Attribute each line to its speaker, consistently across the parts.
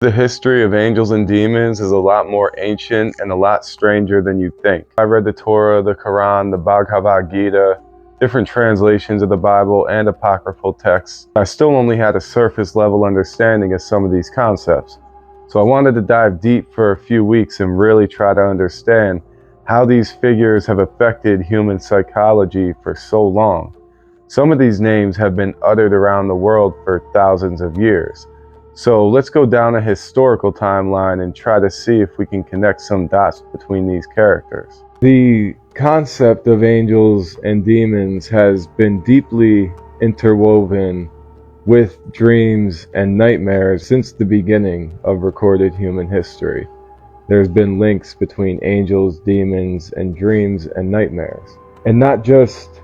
Speaker 1: The history of angels and demons is a lot more ancient and a lot stranger than you think. I read the Torah, the Quran, the Bhagavad Gita, different translations of the Bible and apocryphal texts. I still only had a surface level understanding of some of these concepts. So I wanted to dive deep for a few weeks and really try to understand how these figures have affected human psychology for so long. Some of these names have been uttered around the world for thousands of years. So let's go down a historical timeline and try to see if we can connect some dots between these characters. The concept of angels and demons has been deeply interwoven with dreams and nightmares since the beginning of recorded human history. There's been links between angels, demons, and dreams and nightmares. And not just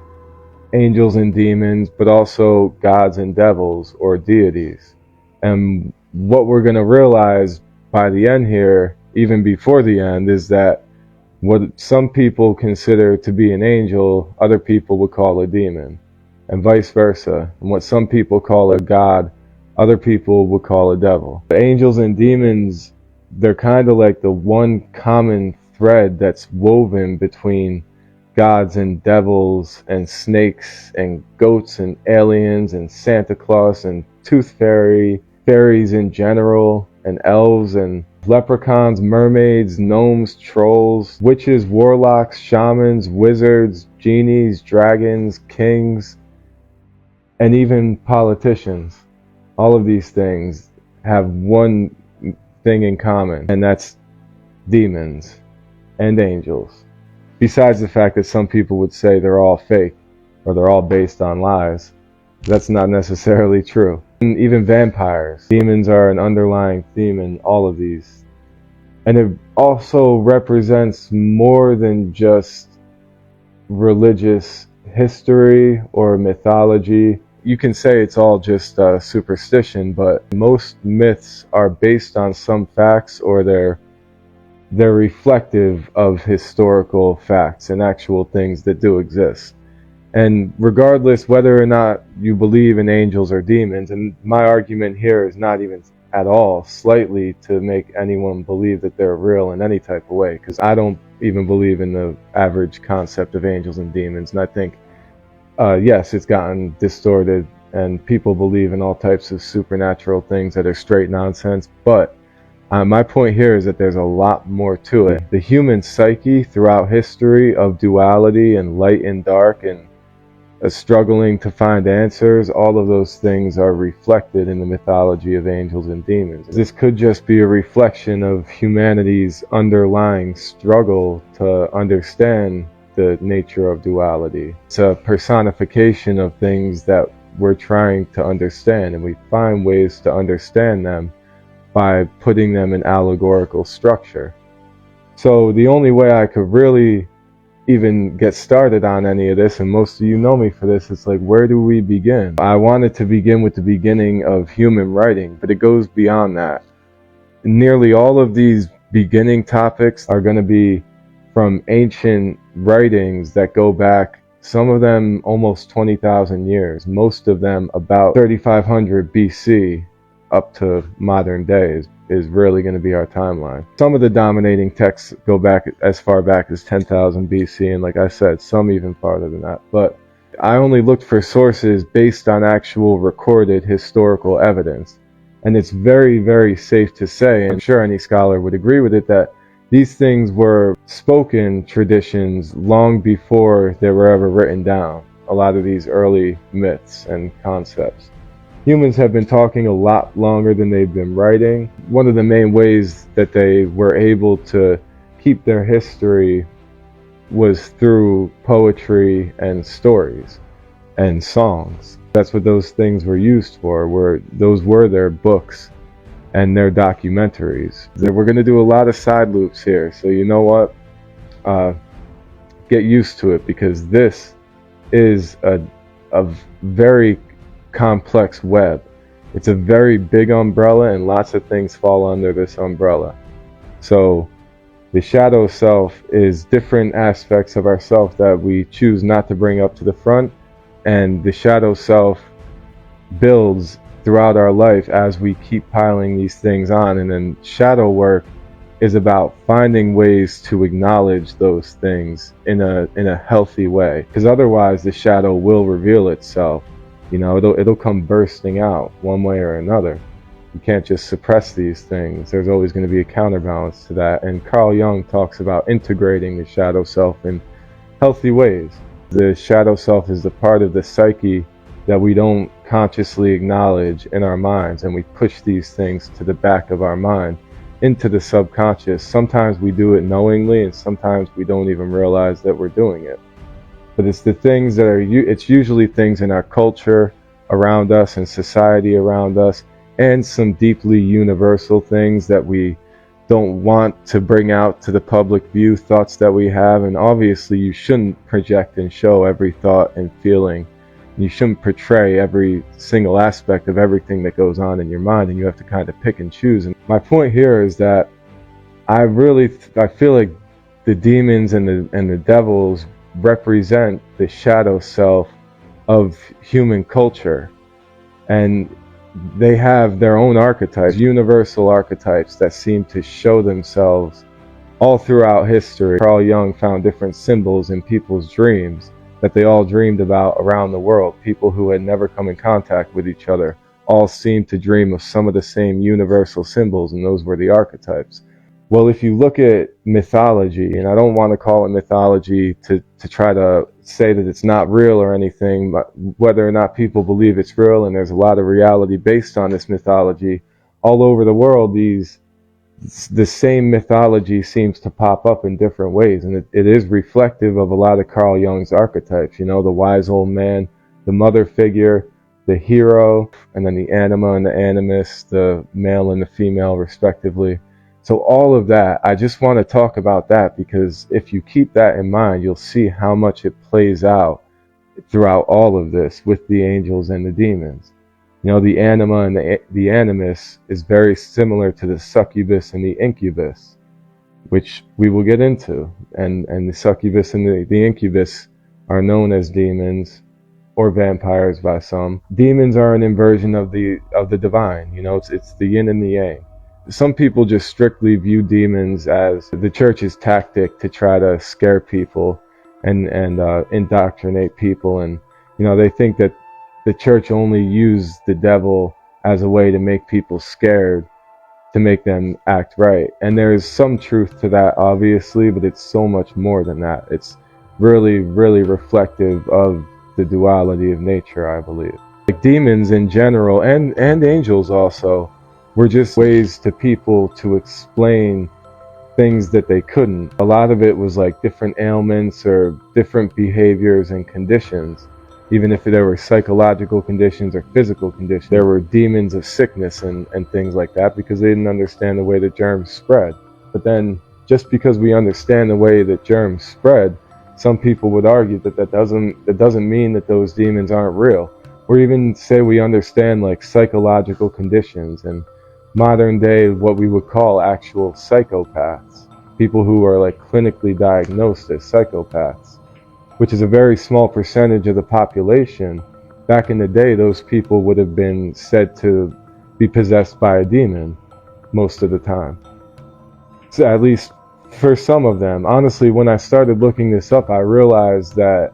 Speaker 1: angels and demons, but also gods and devils or deities. And what we're going to realize by the end here, even before the end, is that what some people consider to be an angel, other people would call a demon, and vice versa. And what some people call a god, other people would call a devil. The angels and demons, they're kind of like the one common thread that's woven between gods and devils and snakes and goats and aliens and Santa Claus and Tooth Fairy, fairies in general, and elves and leprechauns, mermaids, gnomes, trolls, witches, warlocks, shamans, wizards, genies, dragons, kings, and even politicians. All of these things have one thing in common, and that's demons and angels. Besides the fact that some people would say they're all fake or they're all based on lies, that's not necessarily true. And even vampires. Demons are an underlying theme in all of these. And it also represents more than just religious history or mythology. You can say it's all just superstition, but most myths are based on some facts, or they're reflective of historical facts and actual things that do exist. And regardless whether or not you believe in angels or demons, and my argument here is not even at all slightly to make anyone believe that they're real in any type of way, because I don't even believe in the average concept of angels and demons. And I think, yes, it's gotten distorted and people believe in all types of supernatural things that are straight nonsense, but my point here is that there's a lot more to it. The human psyche throughout history of duality and light and dark and struggling to find answers, all of those things are reflected in the mythology of angels and demons. This could just be a reflection of humanity's underlying struggle to understand the nature of duality. It's a personification of things that we're trying to understand, and we find ways to understand them by putting them in allegorical structure. So the only way I could really even get started on any of this, and most of you know me for this, it's like, where do we begin? I wanted to begin with the beginning of human writing, but it goes beyond that. Nearly all of these beginning topics are going to be from ancient writings that go back, some of them almost 20,000 years, most of them about 3500 BC up to modern days is really going to be our timeline. Some of the dominating texts go back as far back as 10,000 BC, and like I said, some even farther than that. But I only looked for sources based on actual recorded historical evidence. And it's very, very safe to say, and I'm sure any scholar would agree with it, that these things were spoken traditions long before they were ever written down. A lot of these early myths and concepts. Humans have been talking a lot longer than they've been writing. One of the main ways that they were able to keep their history was through poetry and stories and songs. That's what those things were used for. Those were their books and their documentaries. We're going to do a lot of side loops here, so you know what? Get used to it, because this is a very complex web. It's a very big umbrella, and lots of things fall under this umbrella. So the shadow self is different aspects of ourself that we choose not to bring up to the front, and the shadow self builds throughout our life as we keep piling these things on. And then shadow work is about finding ways to acknowledge those things in a healthy way, because otherwise the shadow will reveal itself. You know, it'll come bursting out one way or another. You can't just suppress these things. There's always going to be a counterbalance to that. And Carl Jung talks about integrating the shadow self in healthy ways. The shadow self is the part of the psyche that we don't consciously acknowledge in our minds, and we push these things to the back of our mind, into the subconscious. Sometimes we do it knowingly, and sometimes we don't even realize that we're doing it. But it's the things that are, it's usually things in our culture around us and society around us, and some deeply universal things that we don't want to bring out to the public view, thoughts that we have. And obviously you shouldn't project and show every thought and feeling. You shouldn't portray every single aspect of everything that goes on in your mind, and you have to kind of pick and choose. And my point here is that I feel like the demons and the devils represent the shadow self of human culture, and they have their own archetypes, universal archetypes that seem to show themselves all throughout history. Carl Jung found different symbols in people's dreams that they all dreamed about around the world. People who had never come in contact with each other all seemed to dream of some of the same universal symbols, and those were the archetypes. Well, if you look at mythology, and I don't want to call it mythology to try to say that it's not real or anything, but whether or not people believe it's real, and there's a lot of reality based on this mythology, all over the world, the same mythology seems to pop up in different ways, and it is reflective of a lot of Carl Jung's archetypes. You know, the wise old man, the mother figure, the hero, and then the anima and the animus, the male and the female respectively. So all of that, I just want to talk about that, because if you keep that in mind, you'll see how much it plays out throughout all of this with the angels and the demons. You know, the anima and the animus is very similar to the succubus and the incubus, which we will get into. And the succubus and the incubus are known as demons or vampires by some. Demons are an inversion of the divine. You know, it's the yin and the yang. Some people just strictly view demons as the church's tactic to try to scare people and indoctrinate people. And, you know, they think that the church only used the devil as a way to make people scared, to make them act right. And there is some truth to that, obviously, but it's so much more than that. It's really, really reflective of the duality of nature, I believe. Like demons in general, and angels also, were just ways to people to explain things that they couldn't. A lot of it was like different ailments or different behaviors and conditions. Even if there were psychological conditions or physical conditions, there were demons of sickness and things like that, because they didn't understand the way that germs spread. But then, just because we understand the way that germs spread, some people would argue that doesn't mean that those demons aren't real. Or even say we understand like psychological conditions and modern day what we would call actual psychopaths, people who are like clinically diagnosed as psychopaths, which is a very small percentage of the population. Back in the day, those people would have been said to be possessed by a demon most of the time. So at least for some of them. Honestly, when I started looking this up, I realized that,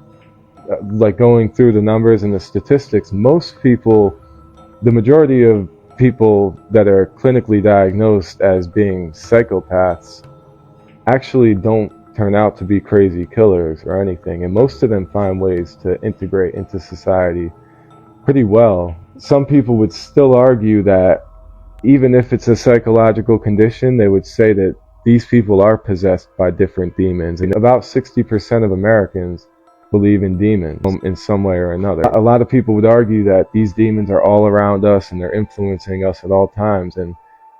Speaker 1: like going through the numbers and the statistics, most people, the majority of people that are clinically diagnosed as being psychopaths actually don't turn out to be crazy killers or anything, and most of them find ways to integrate into society pretty well. Some people would still argue that even if it's a psychological condition, they would say that these people are possessed by different demons. And about 60% of Americans believe in demons in some way or another. A lot of people would argue that these demons are all around us and they're influencing us at all times. And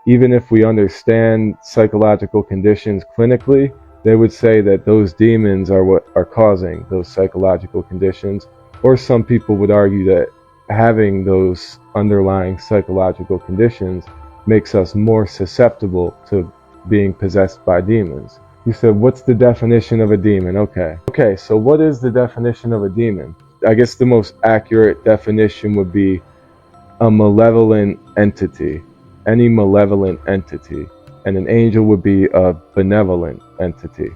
Speaker 1: even if we understand psychological conditions clinically, they would say that those demons are what are causing those psychological conditions. Or some people would argue that having those underlying psychological conditions makes us more susceptible to being possessed by demons. You said, what's the definition of a demon? Okay, so what is the definition of a demon? I guess the most accurate definition would be a malevolent entity, any malevolent entity, and an angel would be a benevolent entity.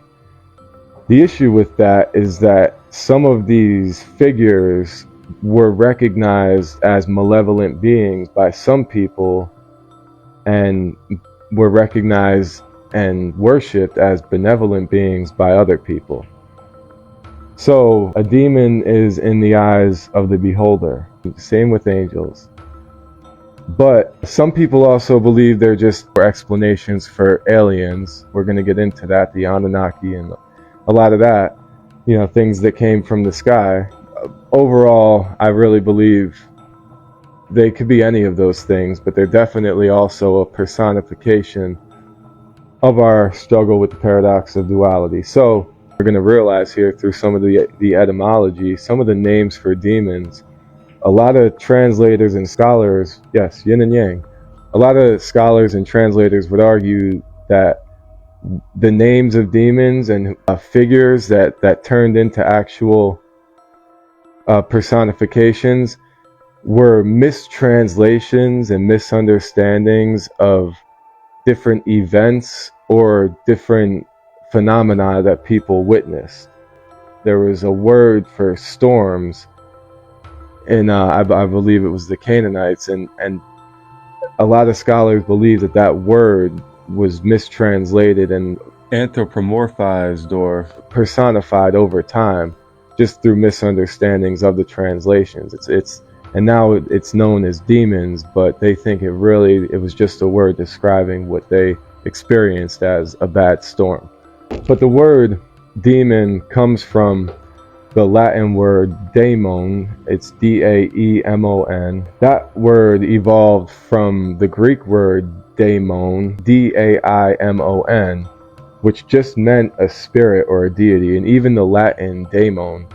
Speaker 1: The issue with that is that some of these figures were recognized as malevolent beings by some people and were recognized and worshipped as benevolent beings by other people. So a demon is in the eyes of the beholder. Same with angels. But some people also believe they're just explanations for aliens. We're going to get into that, the Anunnaki and a lot of that, things that came from the sky. Overall, I really believe they could be any of those things, but they're definitely also a personification of our struggle with the paradox of duality. So we're going to realize here through some of the etymology, some of the names for demons. A lot of translators and scholars, yes, yin and yang, a lot of scholars and translators would argue that the names of demons and figures that turned into actual personifications were mistranslations and misunderstandings of different events or different phenomena that people witnessed. There was a word for storms, and I believe it was the Canaanites, and a lot of scholars believe that word was mistranslated and anthropomorphized or personified over time, just through misunderstandings of the translations. And now it's known as demons, but they think it was just a word describing what they experienced as a bad storm. But the word demon comes from the Latin word daemon. It's D-A-E-M-O-N. That word evolved from the Greek word daimon, D-A-I-M-O-N, which just meant a spirit or a deity. And even the Latin daemon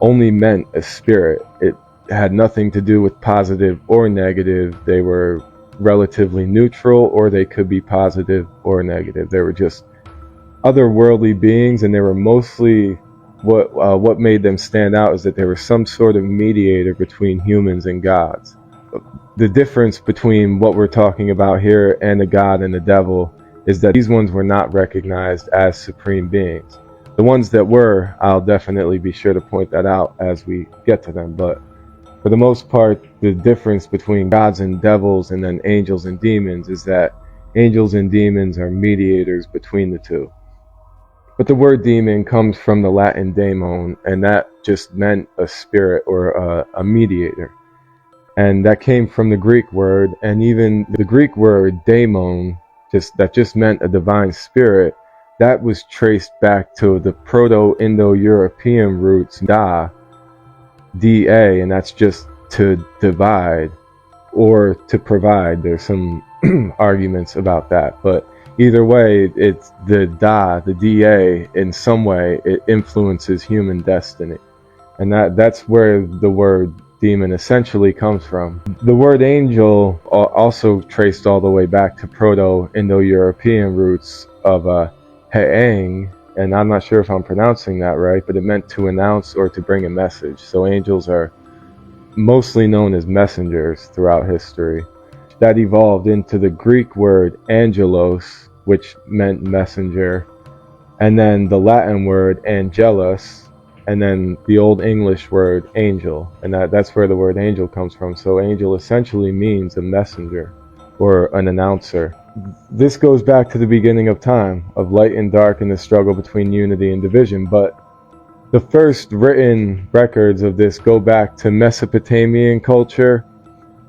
Speaker 1: only meant a spirit. It had nothing to do with positive or negative. They were relatively neutral, or they could be positive or negative. They were just otherworldly beings, and they were mostly what made them stand out is that they were some sort of mediator between humans and gods. The difference between what we're talking about here and the god and the devil is that these ones were not recognized as supreme beings. The ones that were, I'll definitely be sure to point that out as we get to them, but for the most part, the difference between gods and devils and then angels and demons is that angels and demons are mediators between the two. But the word demon comes from the Latin daemon, and that just meant a spirit or a mediator. And that came from the Greek word, and even the Greek word daemon, that just meant a divine spirit, that was traced back to the Proto-Indo-European roots da, D-A, and that's just to divide or to provide. There's some arguments about that, but either way, it's the da, the da, in some way, it influences human destiny. And that's where the word demon essentially comes from. The word angel also traced all the way back to Proto-Indo-European roots of he'eng, and I'm not sure if I'm pronouncing that right, but it meant to announce or to bring a message. So angels are mostly known as messengers throughout history. That evolved into the Greek word angelos, which meant messenger, and then the Latin word angelus, and then the Old English word angel, and that's where the word angel comes from. So angel essentially means a messenger or an announcer. This goes back to the beginning of time, of light and dark and the struggle between unity and division, but the first written records of this go back to Mesopotamian culture.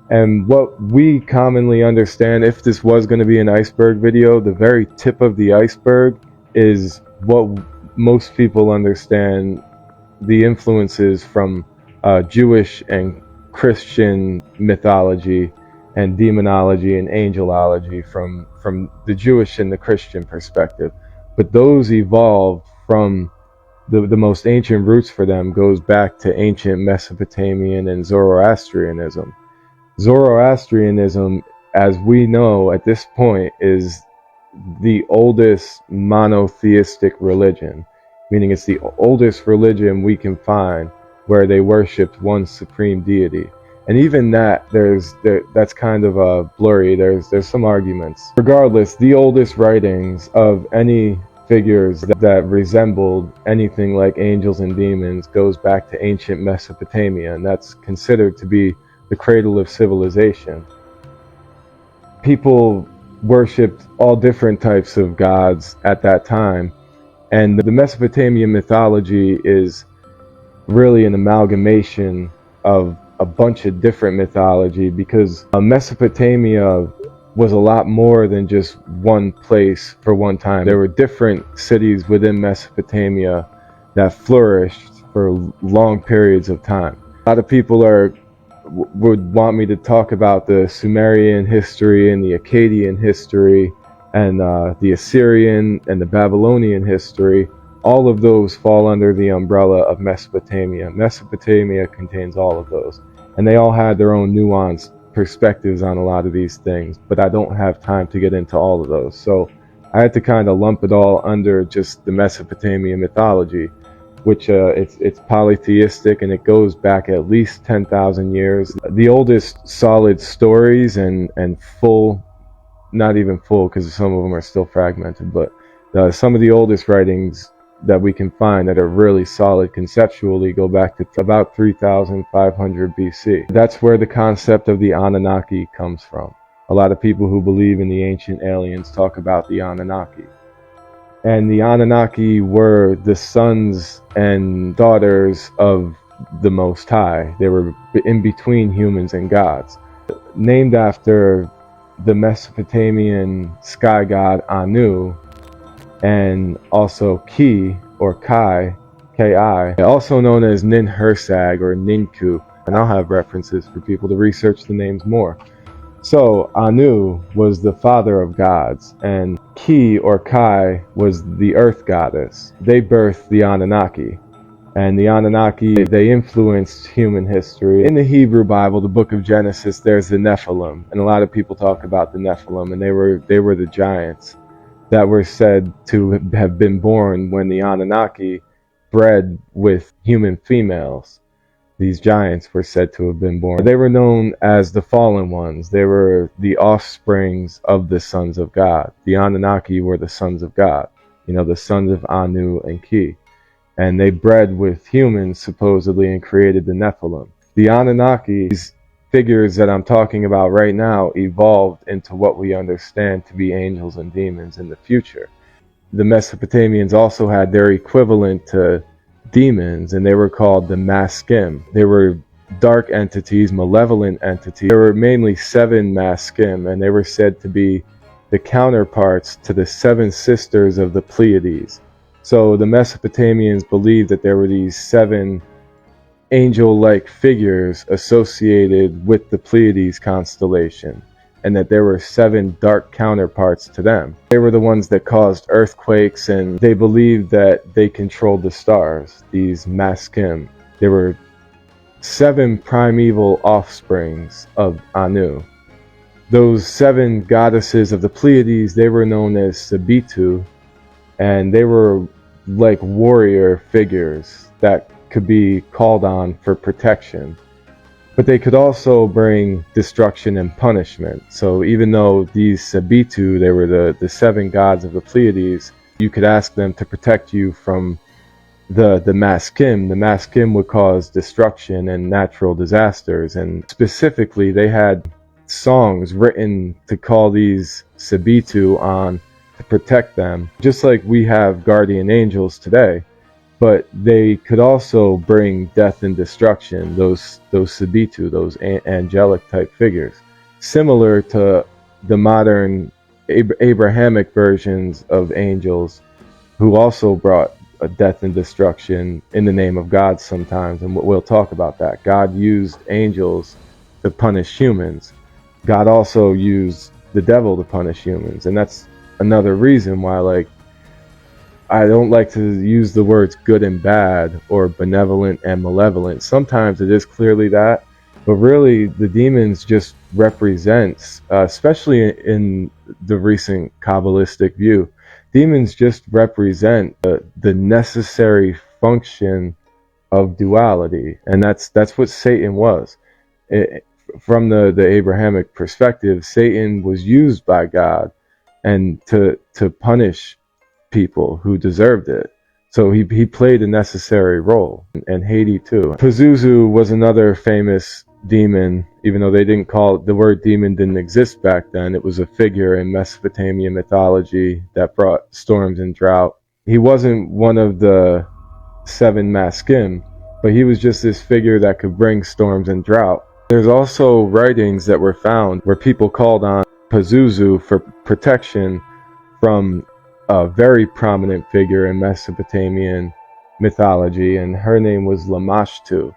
Speaker 1: And what we commonly understand, if this was going to be an iceberg video, the very tip of the iceberg is what most people understand the influences from Jewish and Christian mythology and demonology and angelology from the Jewish and the Christian perspective. But those evolved from the most ancient roots for them goes back to ancient Mesopotamian and Zoroastrianism. Zoroastrianism, as we know at this point, is the oldest monotheistic religion, meaning it's the oldest religion we can find where they worshipped one supreme deity. And even that, that's kind of blurry. There's some arguments. Regardless, the oldest writings of any figures that resembled anything like angels and demons goes back to ancient Mesopotamia, and that's considered to be the cradle of civilization. People worshipped all different types of gods at that time, and the Mesopotamian mythology is really an amalgamation of a bunch of different mythology, because Mesopotamia was a lot more than just one place for one time. There were different cities within Mesopotamia that flourished for long periods of time. A lot of people would want me to talk about the Sumerian history and the Akkadian history and the Assyrian and the Babylonian history. All of those fall under the umbrella of Mesopotamia. Mesopotamia contains all of those. And they all had their own nuanced perspectives on a lot of these things, but I don't have time to get into all of those. So I had to kind of lump it all under just the Mesopotamian mythology, which it's polytheistic, and it goes back at least 10,000 years. The oldest solid stories and full, not even full because some of them are still fragmented, but some of the oldest writings that we can find that are really solid conceptually go back to about 3,500 BC. That's where the concept of the Anunnaki comes from. A lot of people who believe in the ancient aliens talk about the Anunnaki. And the Anunnaki were the sons and daughters of the Most High. They were in between humans and gods. Named after the Mesopotamian sky god Anu, and also Ki, or Kai, Ki, also known as Ninhursag or Ninku. And I'll have references for people to research the names more. So Anu was the father of gods, and Ki, or Kai, was the earth goddess. They birthed the Anunnaki. And the Anunnaki, they influenced human history. In the Hebrew Bible, the book of Genesis, there's the Nephilim. And a lot of people talk about the Nephilim, and they were the giants that were said to have been born when the Anunnaki bred with human females. These giants were said to have been born. They were known as the fallen ones. They were the offsprings of the sons of God. The Anunnaki were the sons of God, the sons of Anu and Ki. And they bred with humans, supposedly, and created the Nephilim. The Anunnaki, these figures that I'm talking about right now, evolved into what we understand to be angels and demons in the future. The Mesopotamians also had their equivalent to demons, and they were called the Maskim. They were dark entities, malevolent entities. There were mainly 7 Maskim, and they were said to be the counterparts to the 7 sisters of the Pleiades. So the Mesopotamians believed that there were these 7 angel-like figures associated with the Pleiades constellation, and that there were 7 dark counterparts to them. They were the ones that caused earthquakes, and they believed that they controlled the stars, these Maskim. There were 7 primeval offsprings of Anu. Those 7 goddesses of the Pleiades, they were known as Sabitu, and they were like warrior figures that could be called on for protection. But they could also bring destruction and punishment. So even though these Sabitu, they were the 7 gods of the Pleiades, you could ask them to protect you from the Maskim. The Maskim would cause destruction and natural disasters. And specifically, they had songs written to call these Sabitu on to protect them, just like we have guardian angels today. But they could also bring death and destruction, those Sabitu, those angelic type figures, similar to the modern Abrahamic versions of angels, who also brought death and destruction in the name of God sometimes. And we'll talk about that. God used angels to punish humans. God also used the devil to punish humans, and that's another reason why, I don't like to use the words good and bad or benevolent and malevolent. Sometimes it is clearly that, but really the demons just represents, especially in the recent Kabbalistic view, demons just represent the necessary function of duality, and that's what Satan was. from the Abrahamic perspective, Satan was used by God and to punish people who deserved it. So he played a necessary role, and Haiti too. Pazuzu was another famous demon, even though they didn't call it, the word demon didn't exist back then. It was a figure in Mesopotamian mythology that brought storms and drought. He wasn't one of the 7 maskim, but he was just this figure that could bring storms and drought. There's also writings that were found where people called on Pazuzu for protection from a very prominent figure in Mesopotamian mythology, and her name was Lamashtu.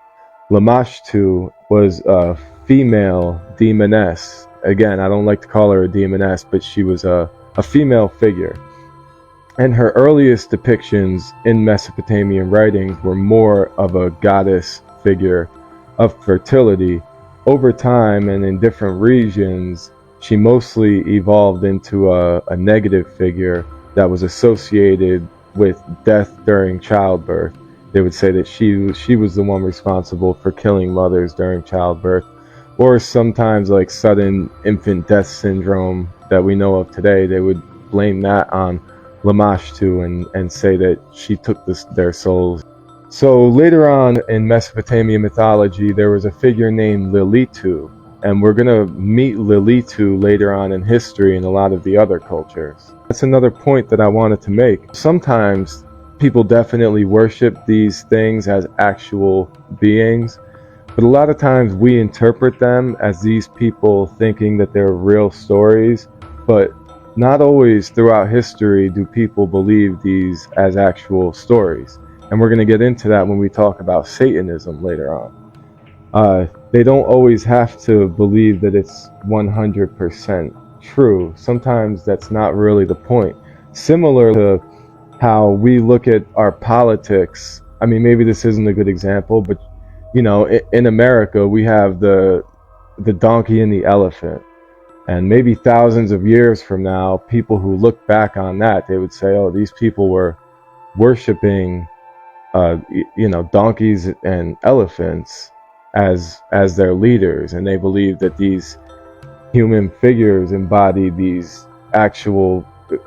Speaker 1: Lamashtu was a female demoness. Again, I don't like to call her a demoness, but she was a female figure. And her earliest depictions in Mesopotamian writings were more of a goddess figure of fertility. Over time and in different regions, she mostly evolved into a negative figure that was associated with death during childbirth. They would say that she was the one responsible for killing mothers during childbirth, or sometimes like sudden infant death syndrome that we know of today. They would blame that on Lamashtu and say that she took their souls. So later on in Mesopotamian mythology, there was a figure named Lilitu, and we're going to meet Lilitu later on in history in a lot of the other cultures. That's another point that I wanted to make. Sometimes people definitely worship these things as actual beings, but a lot of times we interpret them as these people thinking that they're real stories, but not always throughout history do people believe these as actual stories. And we're going to get into that when we talk about Satanism later on. They don't always have to believe that it's 100% true. Sometimes that's not really the point. Similar to how we look at our politics. I mean, maybe this isn't a good example, but you know, in America, we have the donkey and the elephant. And maybe thousands of years from now, people who look back on that, they would say, oh, these people were worshiping donkeys and elephants as their leaders, and they believe that these human figures embody these actual,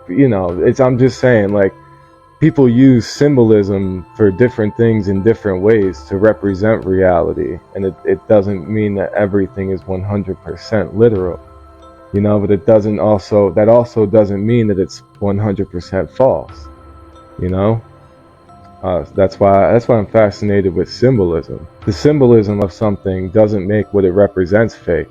Speaker 1: I'm just saying, like, people use symbolism for different things in different ways to represent reality, and it doesn't mean that everything is 100% literal, but that also doesn't mean that it's 100% false, That's why I'm fascinated with symbolism. The symbolism of something doesn't make what it represents fake.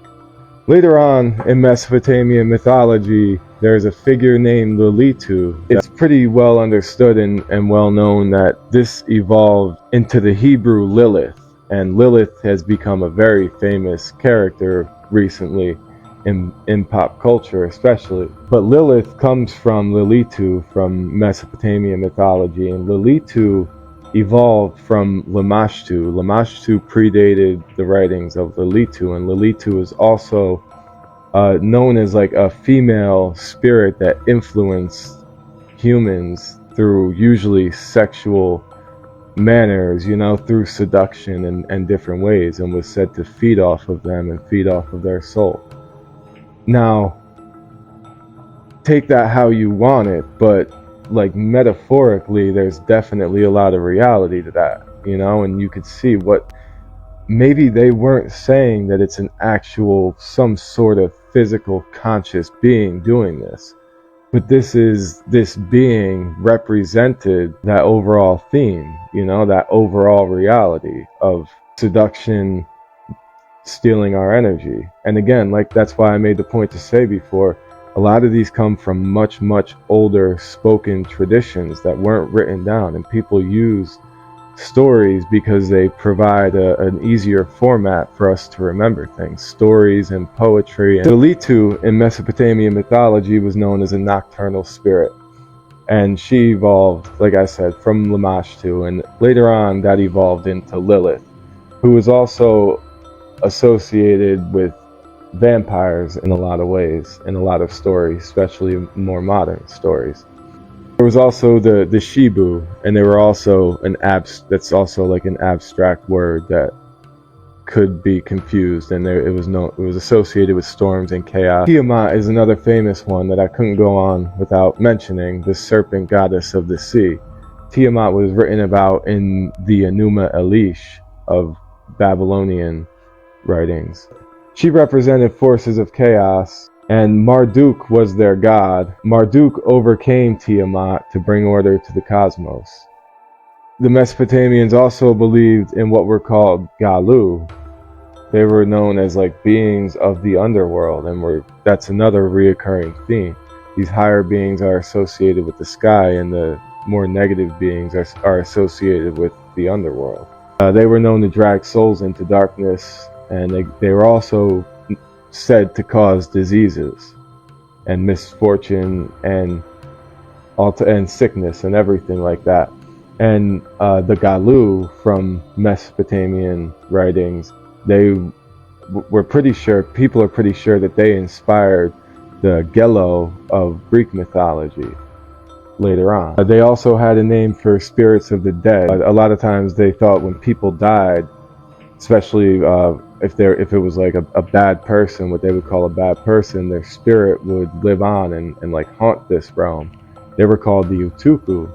Speaker 1: Later on in Mesopotamian mythology, there's a figure named Lilitu. It's pretty well understood and well known that this evolved into the Hebrew Lilith, and Lilith has become a very famous character recently in pop culture especially. But Lilith comes from Lilitu from Mesopotamian mythology, and Lilitu evolved from Lamashtu. Lamashtu predated the writings of Lilitu, and Lilitu is also known as like a female spirit that influenced humans through usually sexual manners, through seduction and different ways, and was said to feed off of them and feed off of their soul. Now, take that how you want it, but like metaphorically, there's definitely a lot of reality to that, and you could see what maybe they weren't saying that it's an actual, some sort of physical conscious being doing this, but this being represented that overall theme, that overall reality of seduction, stealing our energy. And again, like, that's why I made the point to say before, a lot of these come from much, much older spoken traditions that weren't written down, and people use stories because they provide an easier format for us to remember things. Stories and poetry. And Lilitu in Mesopotamian mythology was known as a nocturnal spirit, and she evolved, like I said, from Lamashtu, and later on that evolved into Lilith, who was also associated with vampires in a lot of ways, in a lot of stories, especially more modern stories. There was also the Shibu, and they were also that's also like an abstract word that could be confused, and it was associated with storms and chaos. Tiamat is another famous one that I couldn't go on without mentioning, the serpent goddess of the sea. Tiamat was written about in the Enuma Elish of Babylonian writings. She represented forces of chaos, and Marduk was their god. Marduk overcame Tiamat to bring order to the cosmos. The Mesopotamians also believed in what were called Galu. They were known as like beings of the underworld, and that's another reoccurring theme. These higher beings are associated with the sky, and the more negative beings are associated with the underworld. They were known to drag souls into darkness, and they were also said to cause diseases and misfortune and sickness and everything like that. And the Galu from Mesopotamian writings, people are pretty sure that they inspired the Gelo of Greek mythology later on. They also had a name for spirits of the dead. A lot of times they thought when people died, especially if it was like a bad person, what they would call a bad person, their spirit would live on and like haunt this realm. They were called the Utuku.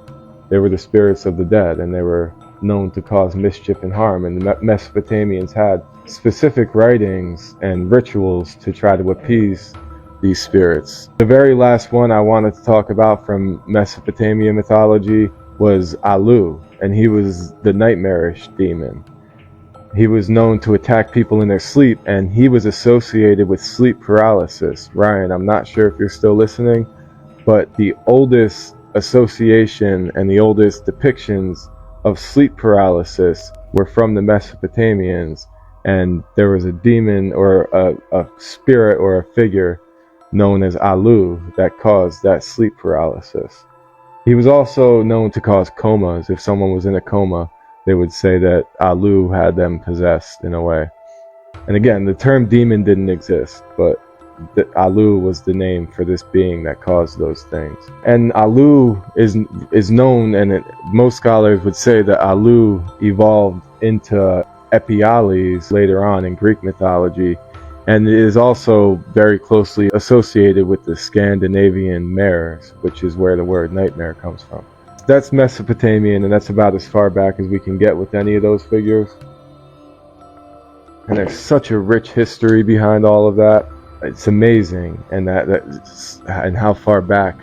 Speaker 1: They were the spirits of the dead, and they were known to cause mischief and harm. And the Mesopotamians had specific writings and rituals to try to appease these spirits. The very last one I wanted to talk about from Mesopotamia mythology was Alu, and he was the nightmarish demon. He was known to attack people in their sleep, and he was associated with sleep paralysis. Ryan, I'm not sure if you're still listening, but the oldest association and the oldest depictions of sleep paralysis were from the Mesopotamians, and there was a demon or a spirit or a figure known as Alu that caused that sleep paralysis. He was also known to cause comas. If someone was in a coma, they would say that Alu had them possessed in a way. And again, the term demon didn't exist, but Alu was the name for this being that caused those things. And Alu is known, and most scholars would say that Alu evolved into Epiales later on in Greek mythology, and it is also very closely associated with the Scandinavian mares, which is where the word nightmare comes from. That's Mesopotamian, and that's about as far back as we can get with any of those figures. And there's such a rich history behind all of that. It's amazing, and and how far back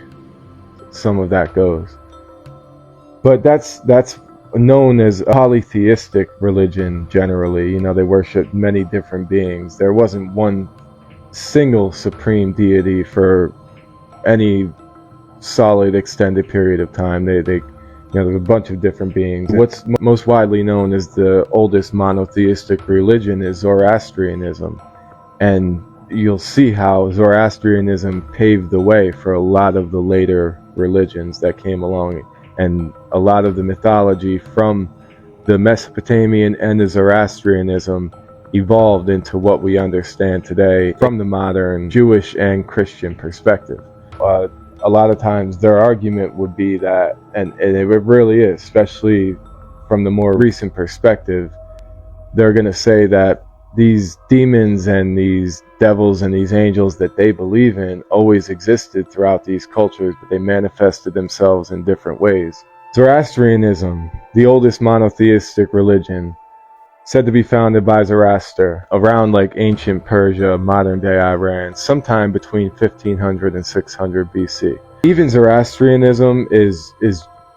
Speaker 1: some of that goes. But that's known as a polytheistic religion generally. You know, they worship many different beings. There wasn't one single supreme deity for any solid extended period of time. There's a bunch of different beings. What's most widely known as the oldest monotheistic religion is Zoroastrianism, and you'll see how Zoroastrianism paved the way for a lot of the later religions that came along, and a lot of the mythology from the Mesopotamian and the Zoroastrianism evolved into what we understand today from the modern Jewish and Christian perspective. A lot of times their argument would be that, and it really is, especially from the more recent perspective, they're going to say that these demons and these devils and these angels that they believe in always existed throughout these cultures, but they manifested themselves in different ways. Zoroastrianism, the oldest monotheistic religion, said to be founded by Zoroaster around like ancient Persia, modern day Iran, sometime between 1500 and 600 BC. Even Zoroastrianism is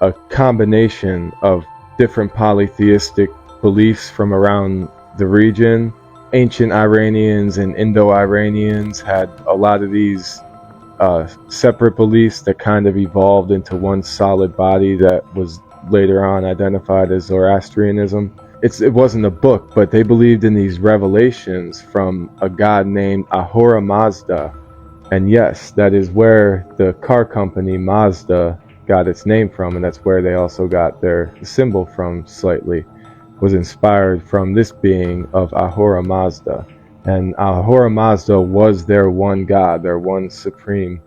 Speaker 1: a combination of different polytheistic beliefs from around the region. Ancient Iranians and Indo-Iranians had a lot of these separate beliefs that kind of evolved into one solid body that was later on identified as Zoroastrianism. It wasn't a book, but they believed in these revelations from a god named Ahura Mazda. And yes, that is where the car company Mazda got its name from, and that's where they also got their symbol from slightly, was inspired from this being of Ahura Mazda. And Ahura Mazda was their one god, their one supreme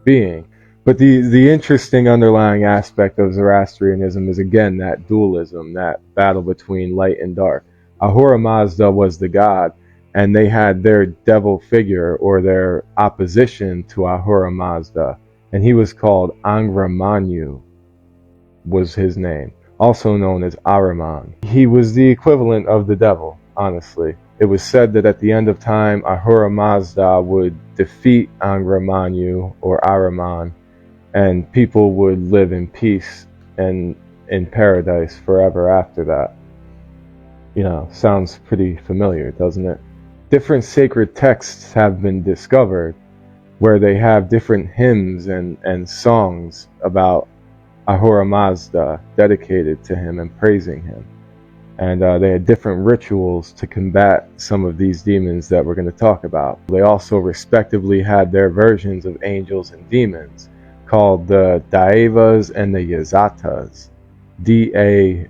Speaker 1: being. But the interesting underlying aspect of Zoroastrianism is, again, that dualism, that battle between light and dark. Ahura Mazda was the god, and they had their devil figure or their opposition to Ahura Mazda, and he was called Angra Mainyu, was his name, also known as Ahriman. He was the equivalent of the devil, honestly. It was said that at the end of time, Ahura Mazda would defeat Angra Mainyu or Ahriman, and people would live in peace and in paradise forever after that. You know, sounds pretty familiar, doesn't it? Different sacred texts have been discovered where they have different hymns and songs about Ahura Mazda dedicated to him and praising him. And they had different rituals to combat some of these demons that we're going to talk about. They also respectively had their versions of angels and demons called the Daevas and the Yazatas. Daevas,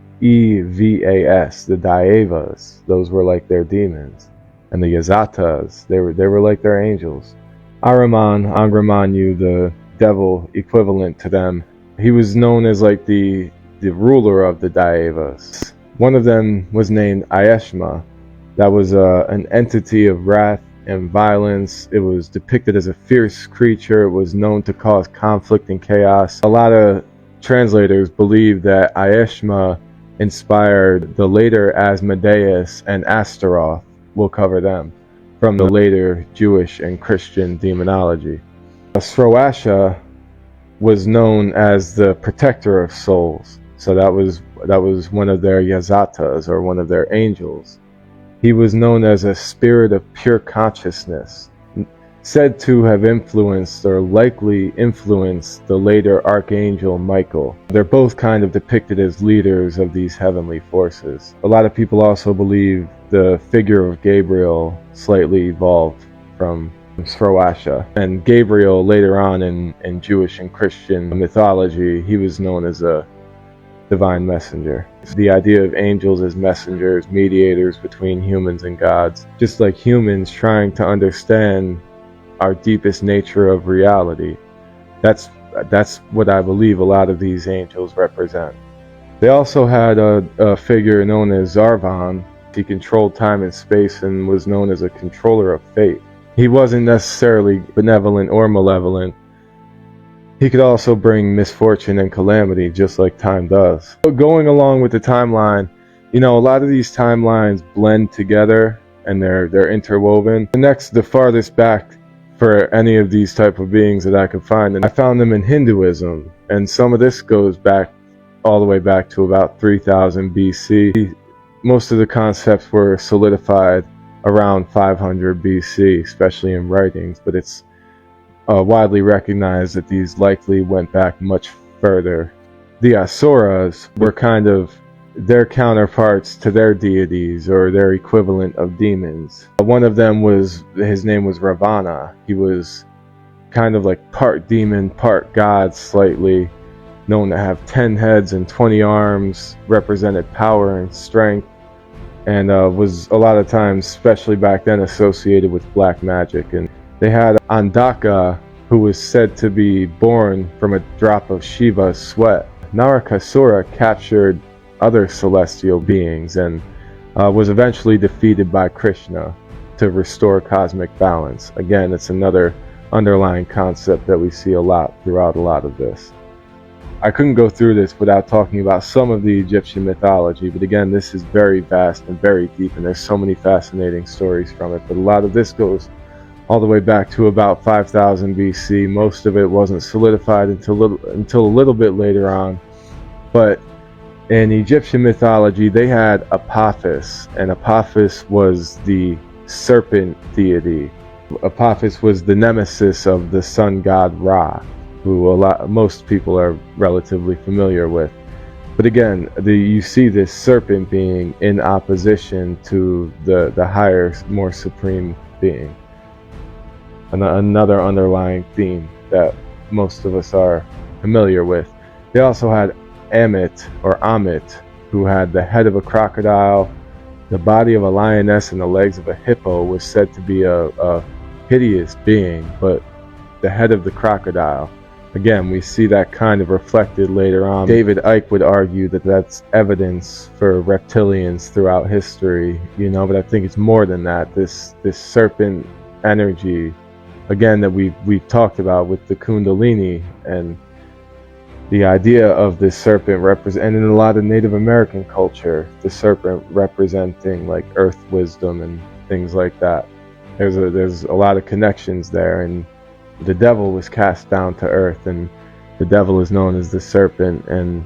Speaker 1: the Daevas, those were like their demons. And the Yazatas, they were like their angels. Ahriman, Angra Mainyu, the devil equivalent to them, he was known as like the ruler of the Daevas. One of them was named Ayeshma. That was an entity of wrath and violence. It was depicted as a fierce creature. It was known to cause conflict and chaos. A lot of translators believe that Ayeshma inspired the later Asmodeus and Astaroth. We'll cover them from the later Jewish and Christian demonology. Zoroastrianism was known as the protector of souls. So that was one of their Yazatas, or one of their angels. He was known as a spirit of pure consciousness, said to have influenced or likely influenced the later Archangel Michael. They're both kind of depicted as leaders of these heavenly forces. A lot of people also believe the figure of Gabriel slightly evolved from Zoroastrianism. And Gabriel, later on in Jewish and Christian mythology, he was known as a divine messenger. The idea of angels as messengers, mediators between humans and gods, just like humans trying to understand our deepest nature of reality. That's what I believe a lot of these angels represent. They also had a figure known as Zarvan. He controlled time and space and was known as a controller of fate. He wasn't necessarily benevolent or malevolent. He could also bring misfortune and calamity, just like time does. But going along with the timeline, you know, a lot of these timelines blend together and they're interwoven. The farthest back for any of these type of beings that I could find, and I found them in Hinduism, and some of this goes back all the way back to about 3000 BC. Most of the concepts were solidified around 500 BC, especially in writings, but it's widely recognized that these likely went back much further. The Asuras were kind of their counterparts to their deities, or their equivalent of demons. One of them his name was Ravana. He was kind of like part demon, part god, slightly, known to have 10 heads and 20 arms, represented power and strength, and was a lot of times, especially back then, associated with black magic. And they had Andaka, who was said to be born from a drop of Shiva's sweat. Narakasura captured other celestial beings and was eventually defeated by Krishna to restore cosmic balance. Again, it's another underlying concept that we see a lot throughout a lot of this. I couldn't go through this without talking about some of the Egyptian mythology, but again, this is very vast and very deep, and there's so many fascinating stories from it. But a lot of this goes all the way back to about 5000 BC. Most of it wasn't solidified until a little bit later on. But in Egyptian mythology, they had Apophis, and Apophis was the serpent deity. Apophis was the nemesis of the sun god Ra, who most people are relatively familiar with. But again, you see this serpent being in opposition to the higher, more supreme being. Another underlying theme that most of us are familiar with. They also had Amit, or Amit, who had the head of a crocodile, the body of a lioness, and the legs of a hippo. Was said to be a hideous being, but the head of the crocodile. Again, we see that kind of reflected later on. David Icke would argue that that's evidence for reptilians throughout history, but I think it's more than that. This serpent energy, again, that we've talked about with the Kundalini, and the idea of this serpent and in a lot of Native American culture, the serpent representing like earth wisdom and things like that. There's a lot of connections there, and the devil was cast down to earth, and the devil is known as the serpent, and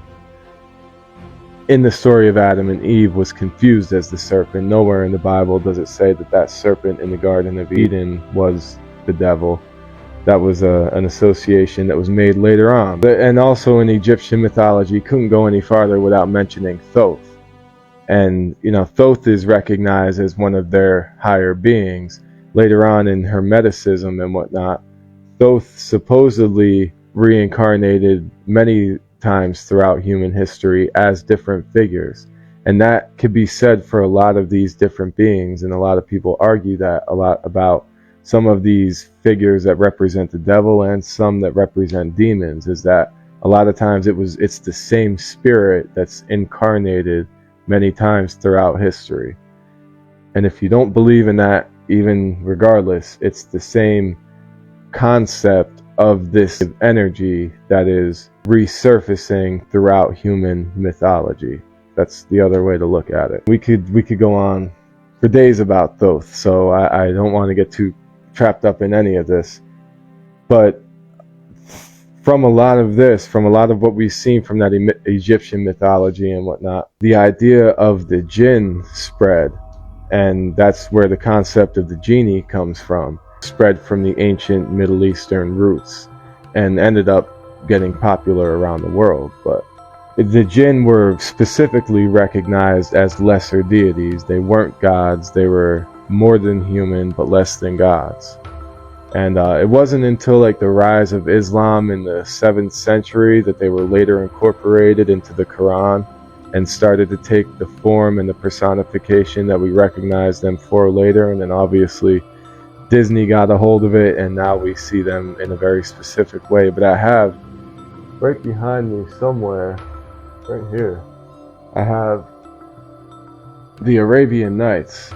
Speaker 1: in the story of Adam and Eve was confused as the serpent. Nowhere in the Bible does it say that serpent in the Garden of Eden was the devil. That was an association that was made later on. And also in Egyptian mythology, couldn't go any farther without mentioning Thoth. And, Thoth is recognized as one of their higher beings. Later on in Hermeticism and whatnot, Thoth supposedly reincarnated many times throughout human history as different figures. And that could be said for a lot of these different beings. And a lot of people argue that a lot about some of these figures that represent the devil and some that represent demons, is that a lot of times it's the same spirit that's incarnated many times throughout history. And if you don't believe in that, even regardless, it's the same concept of this energy that is resurfacing throughout human mythology. That's the other way to look at it. We could go on for days about Thoth, so I don't want to get too trapped up in any of this, but from a lot of what we've seen from that Egyptian mythology and whatnot, the idea of the jinn spread, and that's where the concept of the genie comes from, spread from the ancient Middle Eastern roots and ended up getting popular around the world. But the jinn were specifically recognized as lesser deities. They weren't gods. They were more than human, but less than gods. And it wasn't until like the rise of Islam in the 7th century that they were later incorporated into the Quran and started to take the form and the personification that we recognize them for later. And then obviously Disney got a hold of it, and now we see them in a very specific way. But I have right behind me somewhere, right here, I have the Arabian Nights.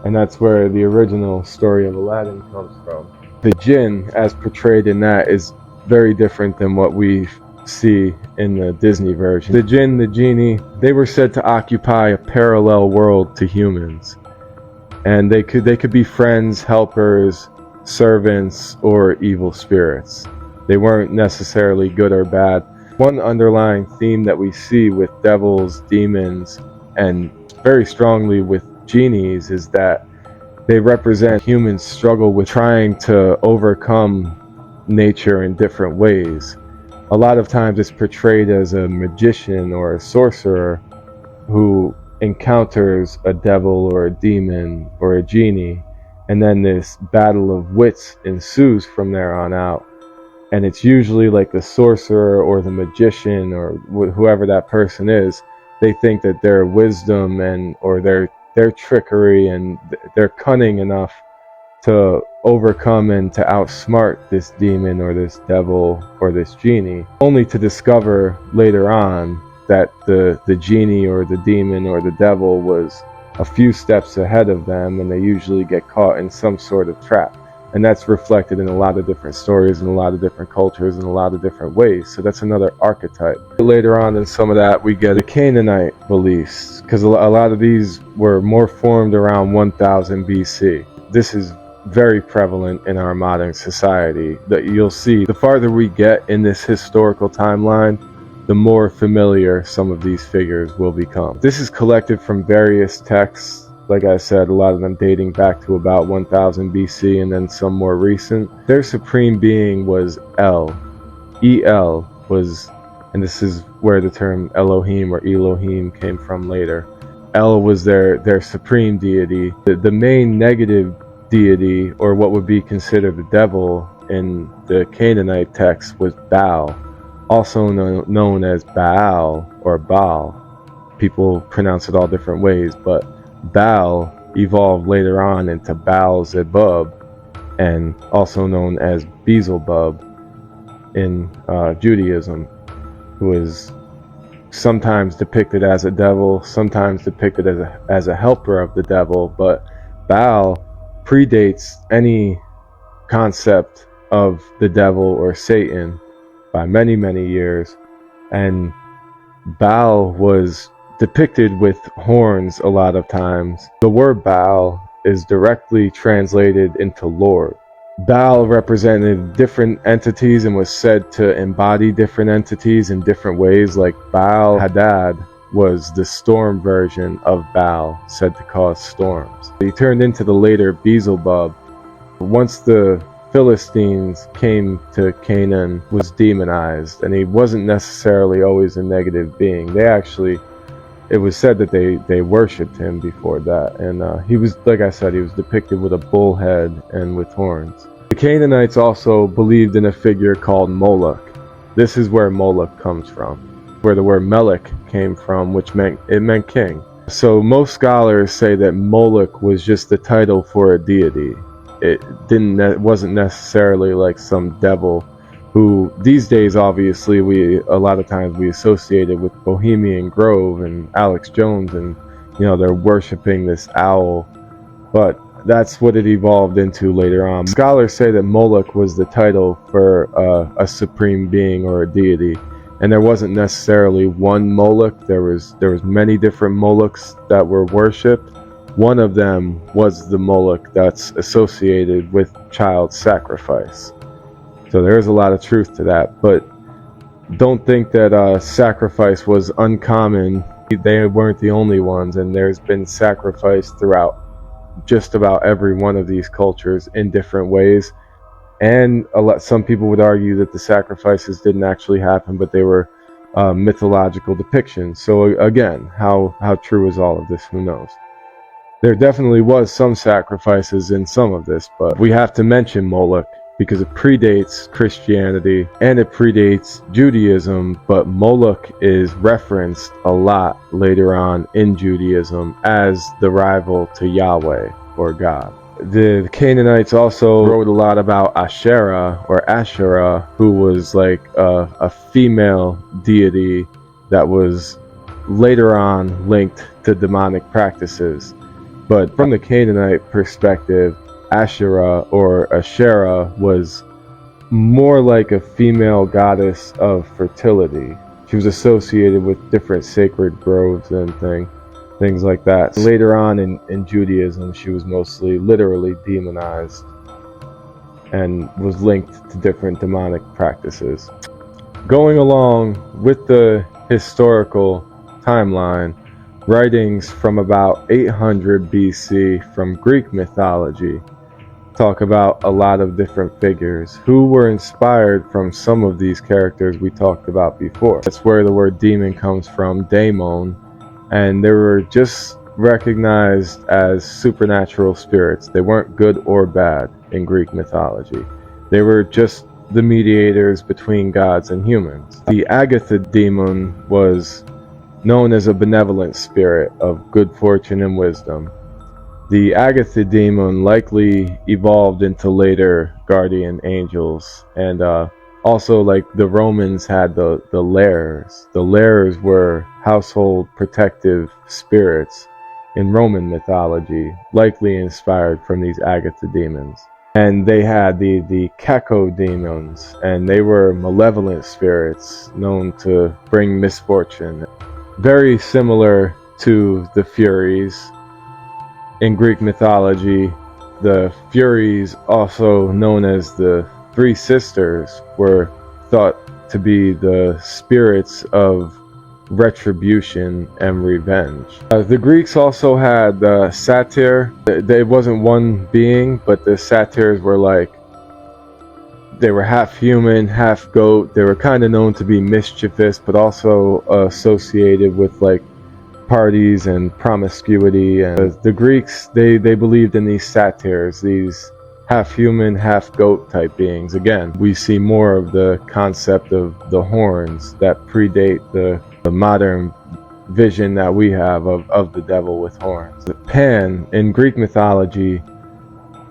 Speaker 1: And that's where the original story of Aladdin comes from. The jinn, as portrayed in that, is very different than what we see in the Disney version. The jinn, the genie, they were said to occupy a parallel world to humans. And they could be friends, helpers, servants, or evil spirits. They weren't necessarily good or bad. One underlying theme that we see with devils, demons, and very strongly with genies is that they represent humans' struggle with trying to overcome nature in different ways. A lot of times it's portrayed as a magician or a sorcerer who encounters a devil or a demon or a genie, and then this battle of wits ensues from there on out. And it's usually like the sorcerer or the magician or whoever that person is, they think that their wisdom or their trickery and they're cunning enough to overcome and to outsmart this demon or this devil or this genie, only to discover later on that the genie or the demon or the devil was a few steps ahead of them, and they usually get caught in some sort of trap. And that's reflected in a lot of different stories in a lot of different cultures in a lot of different ways. So that's another archetype. Later on in some of that, we get the Canaanite beliefs, because a lot of these were more formed around 1000 BC. This is very prevalent in our modern society. That you'll see, the farther we get in this historical timeline, the more familiar some of these figures will become. This is collected from various texts. Like I said, a lot of them dating back to about 1000 BC and then some more recent. Their supreme being was El. El was, and this is where the term Elohim or Elohim came from later. El was their supreme deity. The main negative deity, or what would be considered the devil in the Canaanite text, was Baal, also known as Baal or Baal. People pronounce it all different ways, but Baal evolved later on into Baal Zebub, and also known as Beelzebub. in Judaism, who is sometimes depicted as a devil, sometimes depicted as a helper of the devil. But Baal predates any concept of the devil or Satan by many, many years, and Baal was depicted with horns a lot of times. The word Baal is directly translated into Lord. Baal represented different entities and was said to embody different entities in different ways, like Baal Hadad was the storm version of Baal, said to cause storms. He turned into the later Beelzebub. Once the Philistines came to Canaan, was demonized, and he wasn't necessarily always a negative being. It was said that they worshipped him before that, and he was, like I said, he was depicted with a bull head and with horns. The Canaanites also believed in a figure called Moloch. This is where Moloch comes from, where the word Melech came from, which meant king. So most scholars say that Moloch was just the title for a deity. It wasn't necessarily like some devil who these days, obviously, a lot of times we associate it with Bohemian Grove and Alex Jones, and they're worshiping this owl, but that's what it evolved into later on. Scholars say that Moloch was the title for a supreme being or a deity, and there wasn't necessarily one Moloch. There was many different Molochs that were worshipped. One of them was the Moloch that's associated with child sacrifice. So there is a lot of truth to that, but don't think that sacrifice was uncommon. They weren't the only ones, and there's been sacrifice throughout just about every one of these cultures in different ways. And some people would argue that the sacrifices didn't actually happen, but they were mythological depictions. So again, how true is all of this? Who knows? There definitely was some sacrifices in some of this, but we have to mention Moloch because it predates Christianity and it predates Judaism, but Moloch is referenced a lot later on in Judaism as the rival to Yahweh or God. The Canaanites also wrote a lot about Asherah or Asherah, who was like a female deity that was later on linked to demonic practices. But from the Canaanite perspective, Asherah or Asherah was more like a female goddess of fertility. She was associated with different sacred groves and things like that. Later on in Judaism, she was mostly literally demonized and was linked to different demonic practices. Going along with the historical timeline, writings from about 800 BC from Greek mythology talk about a lot of different figures who were inspired from some of these characters we talked about before. That's where the word demon comes from, daemon, and they were just recognized as supernatural spirits. They weren't good or bad in Greek mythology. They were just the mediators between gods and humans. The Agatha demon was known as a benevolent spirit of good fortune and wisdom. The Agatha demon likely evolved into later guardian angels, and also, like, the Romans had the lares. The lares were household protective spirits in Roman mythology, likely inspired from these Agatha demons. And they had the Caco demons, and they were malevolent spirits known to bring misfortune. Very similar to the Furies. In Greek mythology, the Furies, also known as the Three Sisters, were thought to be the spirits of retribution and revenge. The Greeks also had the satyr. They wasn't one being, but the satyrs were they were half human, half goat. They were kind of known to be mischievous, but also associated with parties and promiscuity. And the Greeks, they believed in these satyrs, these half human, half goat type beings. Again, we see more of the concept of the horns that predate the modern vision that we have of the devil with horns. Pan in Greek mythology,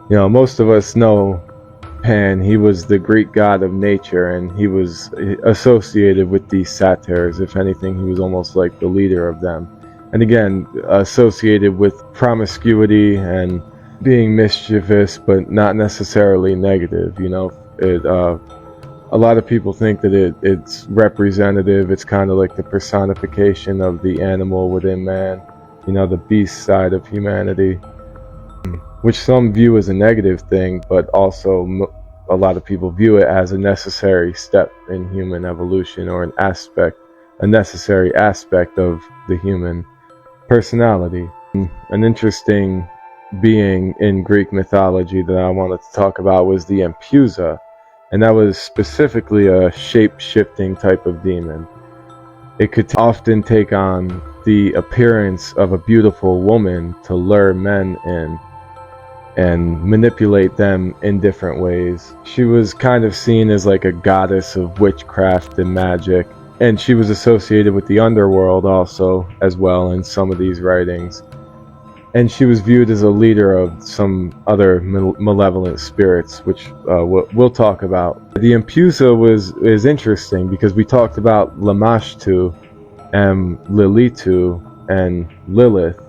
Speaker 1: most of us know Pan, he was the Greek god of nature, and he was associated with these satyrs. If anything, he was almost like the leader of them. And again, associated with promiscuity and being mischievous, but not necessarily negative. You know, a lot of people think that it's representative. It's kind of like the personification of the animal within man, you know, the beast side of humanity, which some view as a negative thing, but also a lot of people view it as a necessary step in human evolution, or a necessary aspect of the human personality. An interesting being in Greek mythology that I wanted to talk about was the Empusa, and that was specifically a shape-shifting type of demon. It could often take on the appearance of a beautiful woman to lure men in and manipulate them in different ways. She was kind of seen as like a goddess of witchcraft and magic, and she was associated with the underworld also as well in some of these writings. And she was viewed as a leader of some other malevolent spirits, which we'll talk about. The Empusa is interesting because we talked about Lamashtu and Lilitu and Lilith.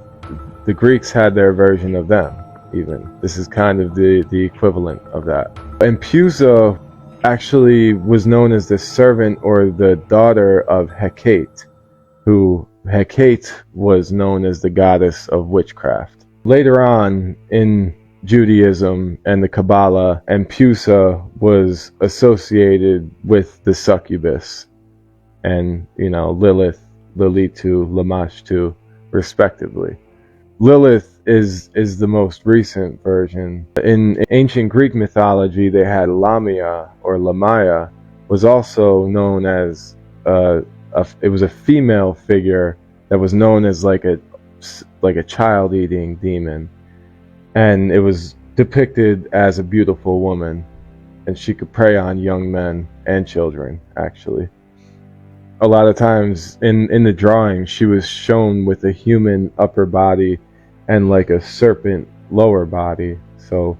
Speaker 1: The Greeks had their version of them, even. This is kind of the equivalent of that. Empusa actually was known as the servant or the daughter of Hecate, who Hecate was known as the goddess of witchcraft. Later on in Judaism and the Kabbalah, Empusa was associated with the succubus and, you know, Lilith, Lilitu, Lamashtu, respectively. Lilith is the most recent version. In ancient Greek mythology, they had Lamia, or Lamia, was also known as it was a female figure that was known as like a child-eating demon, and it was depicted as a beautiful woman, and she could prey on young men and children. Actually, a lot of times in the drawing, she was shown with a human upper body and like a serpent lower body. So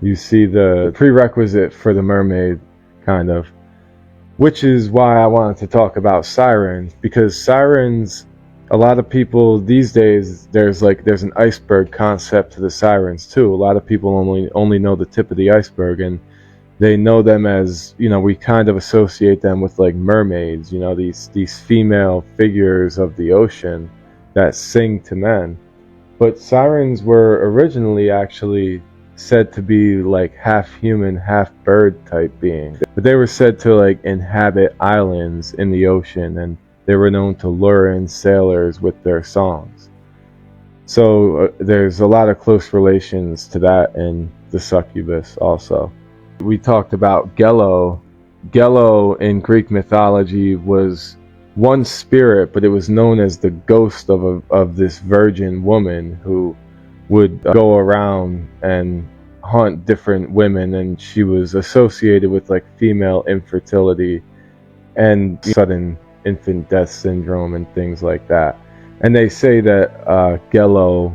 Speaker 1: you see the prerequisite for the mermaid, kind of. Which is why I wanted to talk about sirens, because sirens, a lot of people these days, there's an iceberg concept to the sirens too. A lot of people only know the tip of the iceberg, and they know them as, you know, we kind of associate them with like mermaids, you know, these female figures of the ocean that sing to men. But sirens were originally actually said to be like half human, half bird type beings. But they were said to like inhabit islands in the ocean, and they were known to lure in sailors with their songs. So there's a lot of close relations to that and the succubus also. We talked about Gelo. Gelo in Greek mythology was one spirit, but it was known as the ghost of this virgin woman who would go around and hunt different women, and she was associated with like female infertility and sudden infant death syndrome and things like that. And they say that Gelo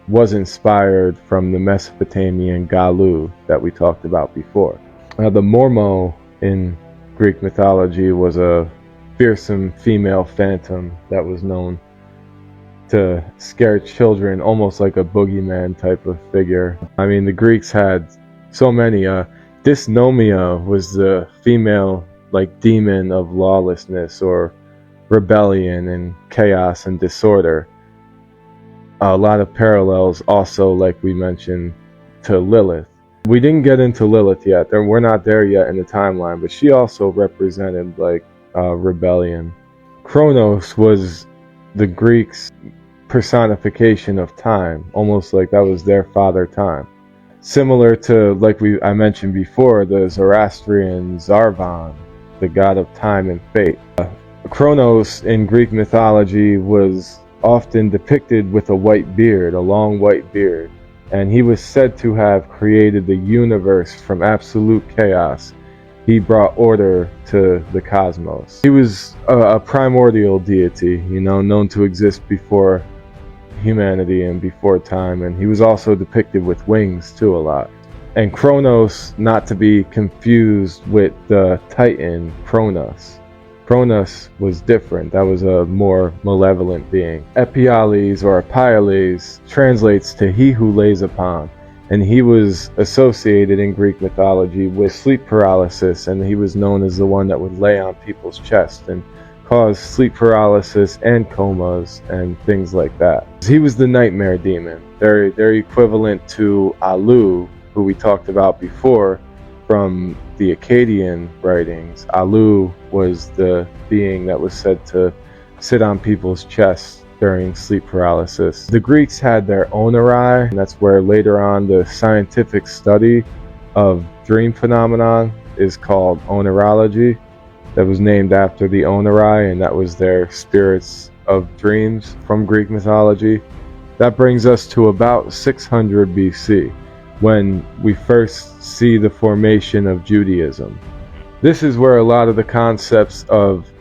Speaker 1: was inspired from the Mesopotamian Galu that we talked about before. The Mormo in Greek mythology was a fearsome female phantom that was known to scare children, almost like a boogeyman type of figure. I mean, the Greeks had so many. Dysnomia was the female like demon of lawlessness or rebellion and chaos and disorder. A lot of parallels also, like we mentioned, to Lilith. We didn't get into Lilith yet. We're not there yet in the timeline, but she also represented like rebellion. Kronos was the Greeks' personification of time, almost like that was their father time. Similar to, like I mentioned before, the Zoroastrian Zarvan, the god of time and fate. Kronos in Greek mythology was often depicted with a white beard, a long white beard, and he was said to have created the universe from absolute chaos. He brought order to the cosmos. He was a primordial deity, you know, known to exist before humanity and before time, and he was also depicted with wings too a lot. And Kronos, not to be confused with the Titan Kronos. Kronos was different. That was a more malevolent being. Epiales or Epiales translates to he who lays upon. And he was associated in Greek mythology with sleep paralysis, and he was known as the one that would lay on people's chests and cause sleep paralysis and comas and things like that. He was the nightmare demon. They're equivalent to Alu, who we talked about before from the Akkadian writings. Alu was the being that was said to sit on people's chests during sleep paralysis. The Greeks had their oneirai, and that's where later on the scientific study of dream phenomenon is called oneirology. That was named after the oneirai, and that was their spirits of dreams from Greek mythology. That brings us to about 600 BC, when we first see the formation of Judaism. This is where a lot of the concepts of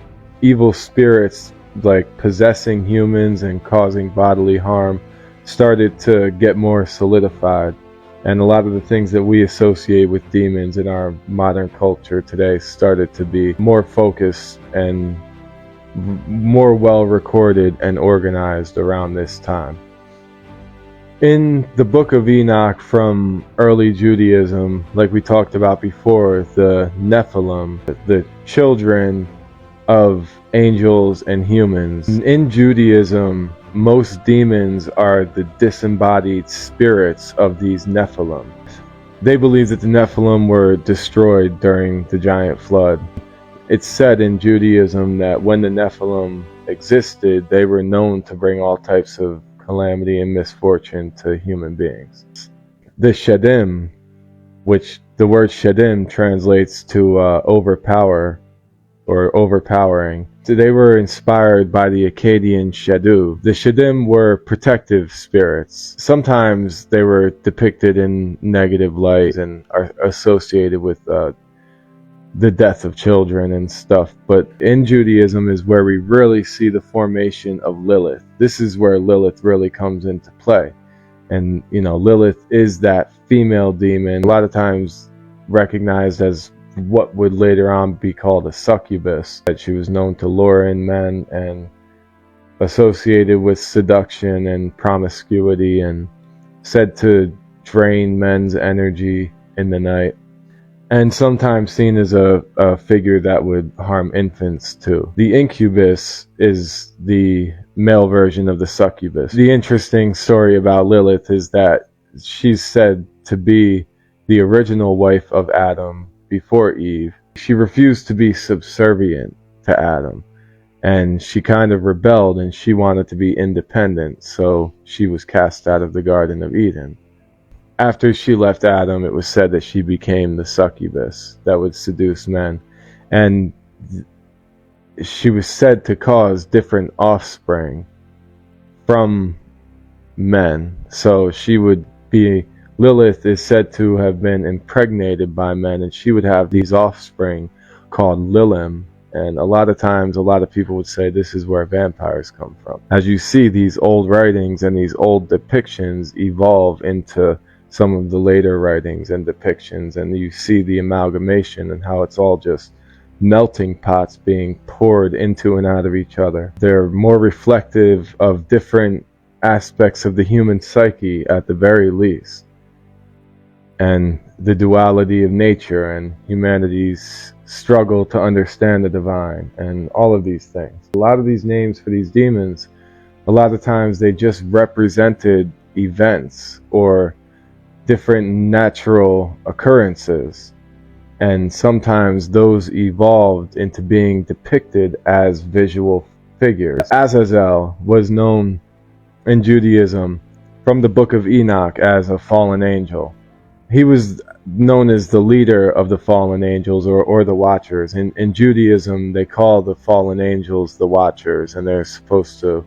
Speaker 1: evil spirits like possessing humans and causing bodily harm started to get more solidified, and a lot of the things that we associate with demons in our modern culture today started to be more focused and more well recorded and organized around this time. In the Book of Enoch from early Judaism, like we talked about before, the Nephilim, the children of angels and humans. In Judaism, most demons are the disembodied spirits of these Nephilim. They believe that the Nephilim were destroyed during the giant flood. It's said in Judaism that when the Nephilim existed, they were known to bring all types of calamity and misfortune to human beings. The Shedim, which the word Shedim translates to overpower or overpowering. So they were inspired by the Akkadian Shedu. The Shedim were protective spirits. Sometimes they were depicted in negative light and are associated with the death of children and stuff. But in Judaism is where we really see the formation of Lilith. This is where Lilith really comes into play. And, you know, Lilith is that female demon, a lot of times recognized as what would later on be called a succubus, that she was known to lure in men and associated with seduction and promiscuity and said to drain men's energy in the night, and sometimes seen as a figure that would harm infants too. The incubus is the male version of the succubus. The interesting story about Lilith is that she's said to be the original wife of Adam before Eve. She refused to be subservient to Adam, and she kind of rebelled and she wanted to be independent, so she was cast out of the Garden of Eden. After she left Adam, it was said that she became the succubus that would seduce men, and she was said to cause different offspring from men. So she would be, Lilith is said to have been impregnated by men, and she would have these offspring called Lilim. And a lot of times, a lot of people would say this is where vampires come from. As you see, these old writings and these old depictions evolve into some of the later writings and depictions, and you see the amalgamation and how it's all just melting pots being poured into and out of each other. They're more reflective of different aspects of the human psyche at the very least, and the duality of nature and humanity's struggle to understand the divine and all of these things. A lot of these names for these demons, a lot of times they just represented events or different natural occurrences, and sometimes those evolved into being depicted as visual figures. Azazel was known in Judaism from the Book of Enoch as a fallen angel. He was known as the leader of the fallen angels, or the watchers. In Judaism, they call the fallen angels the watchers, and they're supposed to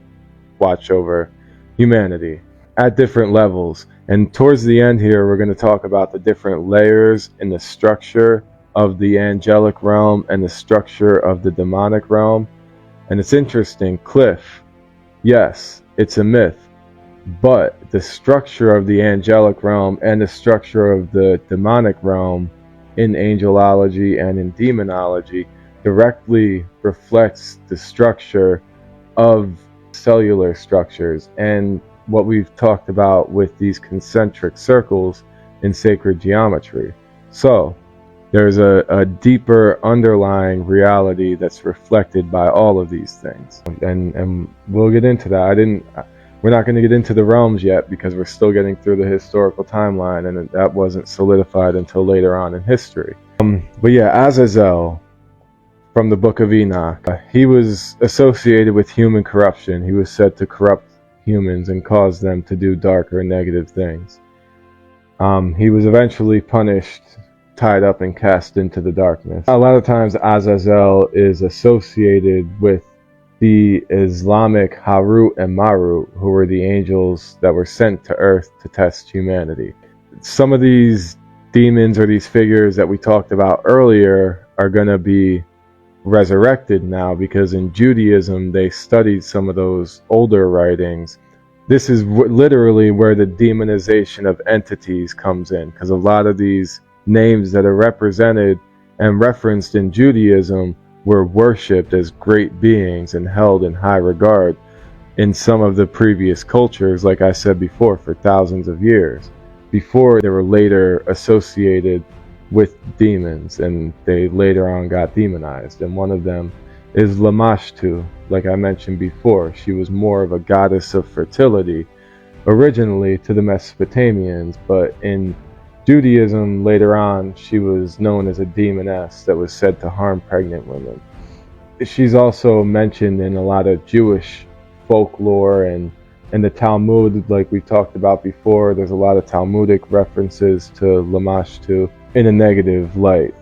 Speaker 1: watch over humanity at different levels. And towards the end here, we're going to talk about the different layers in the structure of the angelic realm and the structure of the demonic realm. And it's interesting, Cliff, yes, it's a myth, but the structure of the angelic realm and the structure of the demonic realm in angelology and in demonology directly reflects the structure of cellular structures and what we've talked about with these concentric circles in sacred geometry. So there's a deeper underlying reality that's reflected by all of these things, and we'll get into that. We're not going to get into the realms yet because we're still getting through the historical timeline, and that wasn't solidified until later on in history. But yeah, Azazel from the Book of Enoch, he was associated with human corruption. He was said to corrupt humans and cause them to do darker and negative things. He was eventually punished, tied up, and cast into the darkness. A lot of times Azazel is associated with the Islamic Harut and Marut, who were the angels that were sent to earth to test humanity. Some of these demons or these figures that we talked about earlier are going to be resurrected now, because in Judaism they studied some of those older writings. This is literally where the demonization of entities comes in, because a lot of these names that are represented and referenced in Judaism were worshipped as great beings and held in high regard in some of the previous cultures, like I said before, for thousands of years, before they were later associated with demons and they later on got demonized. And one of them is Lamashtu, like I mentioned before. She was more of a goddess of fertility originally to the Mesopotamians, but in Judaism later on she was known as a demoness that was said to harm pregnant women. She's also mentioned in a lot of Jewish folklore and the Talmud, like we talked about before. There's a lot of Talmudic references to Lamashtu in a negative light.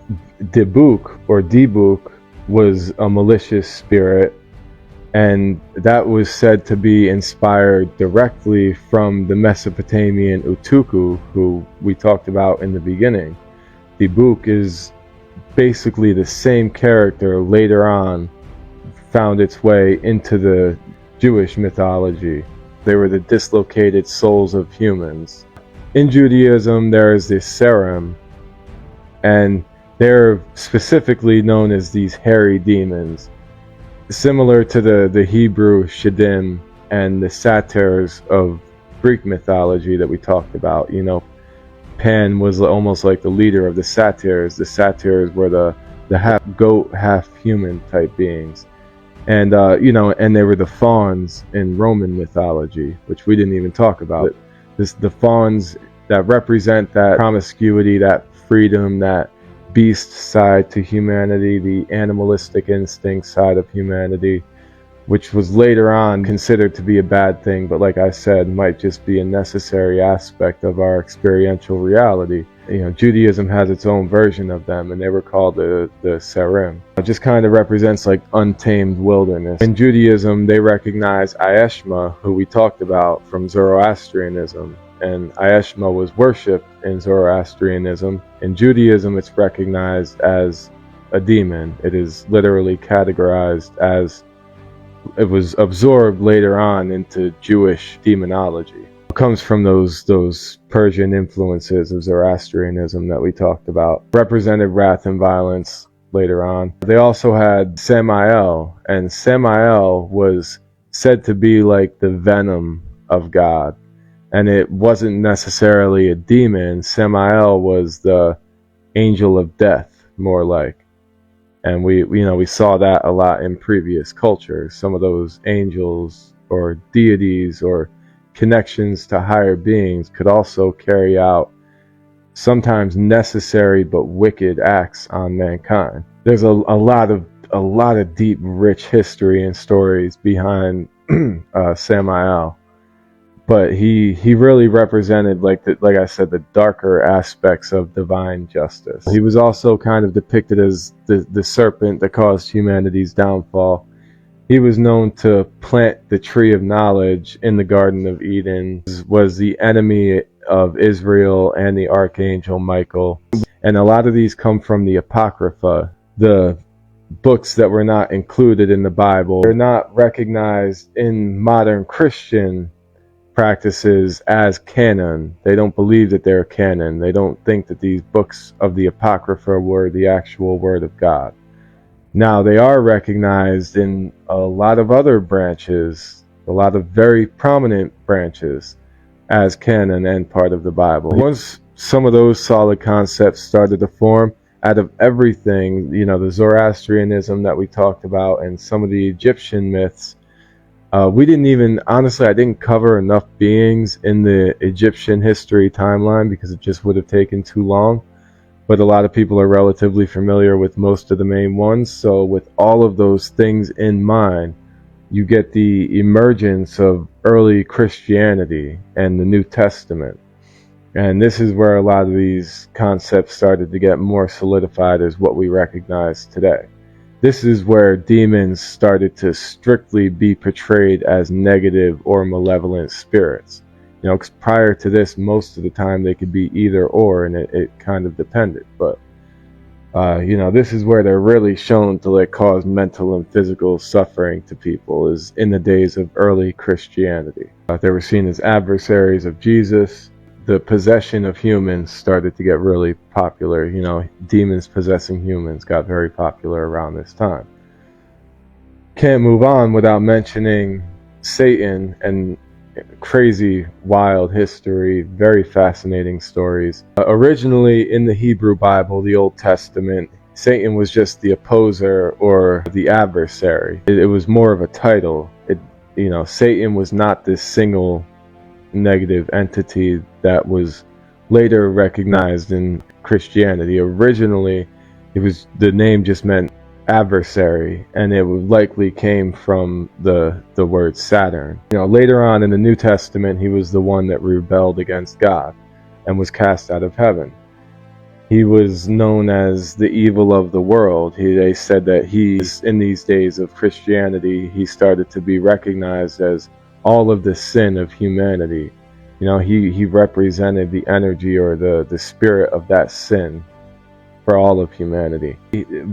Speaker 1: Dibuk or Dibuk was a malicious spirit, and that was said to be inspired directly from the Mesopotamian Utuku, who we talked about in the beginning. Dibuk is basically the same character later on found its way into the Jewish mythology. They were the dislocated souls of humans. In Judaism, there is this Serim, and they're specifically known as these hairy demons, similar to the Hebrew Shadim and the satyrs of Greek mythology that we talked about. You know, Pan was almost like the leader of the satyrs. The satyrs were the half goat, half human type beings. And and they were the fauns in Roman mythology, which we didn't even talk about. The fauns that represent that promiscuity, that freedom, that beast side to humanity, the animalistic instinct side of humanity, which was later on considered to be a bad thing, but like I said, might just be a necessary aspect of our experiential reality. You know, Judaism has its own version of them, and they were called the Serim. It just kind of represents like untamed wilderness. In Judaism, they recognize Ayeshma, who we talked about from Zoroastrianism, and Ayeshma was worshipped in Zoroastrianism. In Judaism, it's recognized as a demon. It is literally categorized as, it was absorbed later on into Jewish demonology. It comes from those Persian influences of Zoroastrianism that we talked about. Represented wrath and violence later on. They also had Samael, and Samael was said to be like the venom of God. And it wasn't necessarily a demon. Samael was the angel of death, more like. And we saw that a lot in previous cultures. Some of those angels or deities or connections to higher beings could also carry out sometimes necessary but wicked acts on mankind. There's a lot of deep, rich history and stories behind Samael. But he really represented, like I said, the darker aspects of divine justice. He was also kind of depicted as the serpent that caused humanity's downfall. He was known to plant the tree of knowledge in the Garden of Eden, was the enemy of Israel and the archangel Michael. And a lot of these come from the Apocrypha, the books that were not included in the Bible. They're not recognized in modern Christian practices as canon. They don't believe that they're canon. They don't think that these books of the Apocrypha were the actual word of God. Now, they are recognized in a lot of other branches, a lot of very prominent branches, as canon and part of the Bible. Once some of those solid concepts started to form, out of everything, the Zoroastrianism that we talked about and some of the Egyptian myths, we didn't even, honestly, I didn't cover enough beings in the Egyptian history timeline because it just would have taken too long. But a lot of people are relatively familiar with most of the main ones. So with all of those things in mind, you get the emergence of early Christianity and the New Testament. And this is where a lot of these concepts started to get more solidified as what we recognize today. This is where demons started to strictly be portrayed as negative or malevolent spirits. 'Cause prior to this, most of the time they could be either or, and it kind of depended. But, this is where they're really shown to cause mental and physical suffering to people, is in the days of early Christianity. They were seen as adversaries of Jesus. The possession of humans started to get really popular. Demons possessing humans got very popular around this time. Can't move on without mentioning Satan and crazy, wild history, very fascinating stories. Originally in the Hebrew Bible, the Old Testament, Satan was just the opposer or the adversary. It was more of a title. Satan was not this single negative entity that was later recognized in Christianity. Originally, the name just meant adversary, and it likely came from the word Saturn. Later on in the New Testament, he was the one that rebelled against God and was cast out of heaven. He was known as the evil of the world. They said that in these days of Christianity, he started to be recognized as all of the sin of humanity. He represented the energy or the spirit of that sin for all of humanity.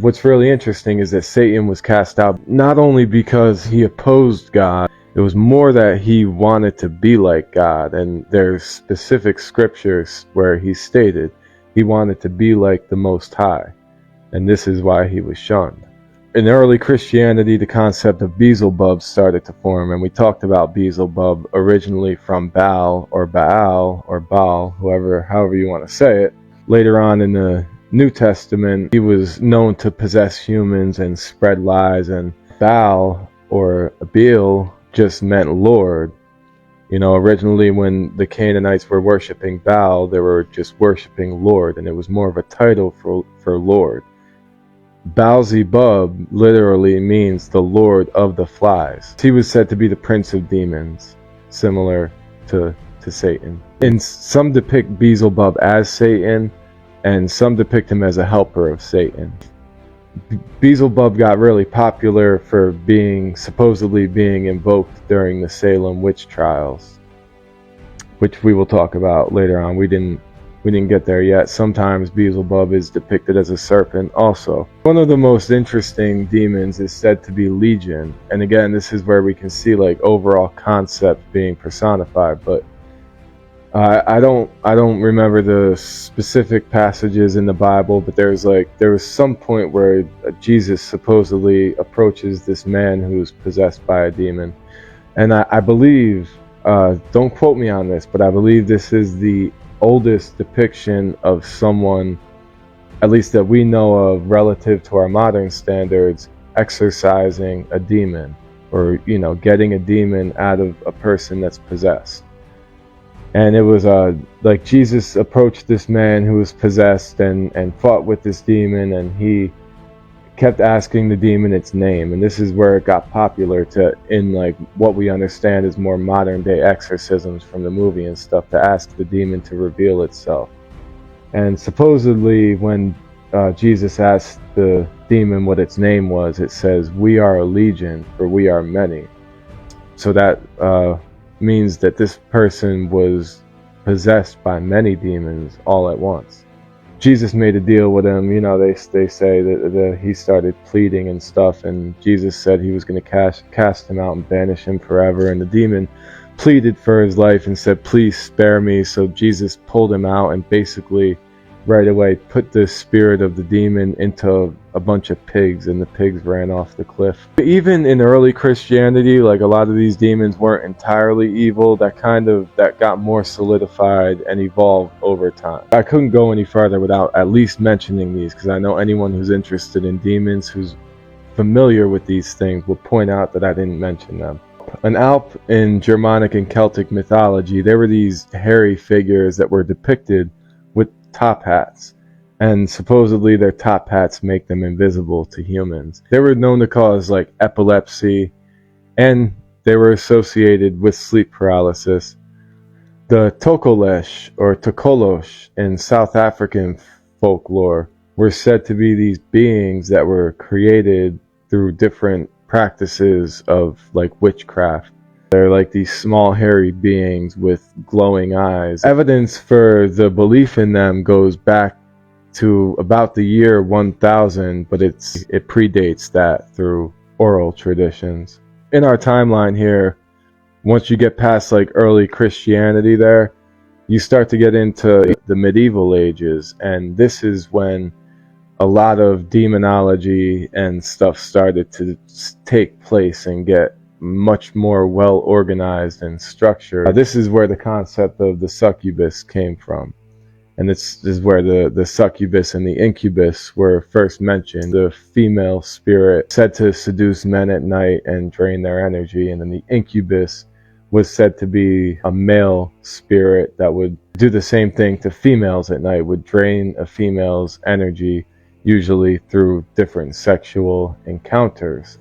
Speaker 1: What's really interesting is that Satan was cast out not only because he opposed God, it was more that he wanted to be like God. And there's specific scriptures where he stated he wanted to be like the Most High. And this is why he was shunned. In early Christianity, the concept of Beelzebub started to form, and we talked about Beelzebub originally from Baal or Baal, however you want to say it. Later on in the New Testament, he was known to possess humans and spread lies, and Baal or Baal just meant Lord. Originally when the Canaanites were worshiping Baal, they were just worshiping Lord, and it was more of a title for Lord. Beelzebub literally means the Lord of the Flies. He was said to be the prince of demons, similar to Satan. And some depict Beelzebub as Satan, and some depict him as a helper of Satan. Beelzebub got really popular for supposedly being invoked during the Salem witch trials, which we will talk about later on. We didn't get there yet. Sometimes Beelzebub is depicted as a serpent also. One of the most interesting demons is said to be Legion. And again, this is where we can see overall concept being personified, but I don't remember the specific passages in the Bible, but there was some point where Jesus supposedly approaches this man who's possessed by a demon. And I believe, don't quote me on this, but I believe this is the oldest depiction of someone, at least that we know of relative to our modern standards, exorcising a demon, or getting a demon out of a person that's possessed. And it was Jesus approached this man who was possessed and fought with this demon, and he kept asking the demon its name. And this is where it got popular in what we understand is more modern day exorcisms from the movie and stuff, to ask the demon to reveal itself. And supposedly when Jesus asked the demon what its name was, it says, "We are a legion, for we are many." So that means that this person was possessed by many demons all at once. Jesus made a deal with him. They say that he started pleading and stuff, and Jesus said he was going to cast him out and banish him forever. And the demon pleaded for his life and said, "Please spare me." So Jesus pulled him out and basically right away put the spirit of the demon into a bunch of pigs, and the pigs ran off the cliff. Even in early Christianity, like, a lot of these demons weren't entirely evil. That got more solidified and evolved over time. I couldn't go any further without at least mentioning these, because I know anyone who's interested in demons, who's familiar with these things, will point out that I didn't mention them. An Alp in Germanic and Celtic mythology, there were these hairy figures that were depicted with top hats, and supposedly their top hats make them invisible to humans. They were known to cause like epilepsy, and they were associated with sleep paralysis. The Tokolesh or Tokolosh in South African folklore were said to be these beings that were created through different practices of like witchcraft. They're like these small hairy beings with glowing eyes. Evidence for the belief in them goes back to about the year 1000, but it predates that through oral traditions. In our timeline here, once you get past like early Christianity there, you start to get into the medieval ages, and this is when a lot of demonology and stuff started to take place and get much more well organized and structured. This is where the concept of the succubus came from, and this is where the succubus and the incubus were first mentioned. The female spirit said to seduce men at night and drain their energy, and then the incubus was said to be a male spirit that would do the same thing to females at night, would drain a female's energy, usually through different sexual encounters.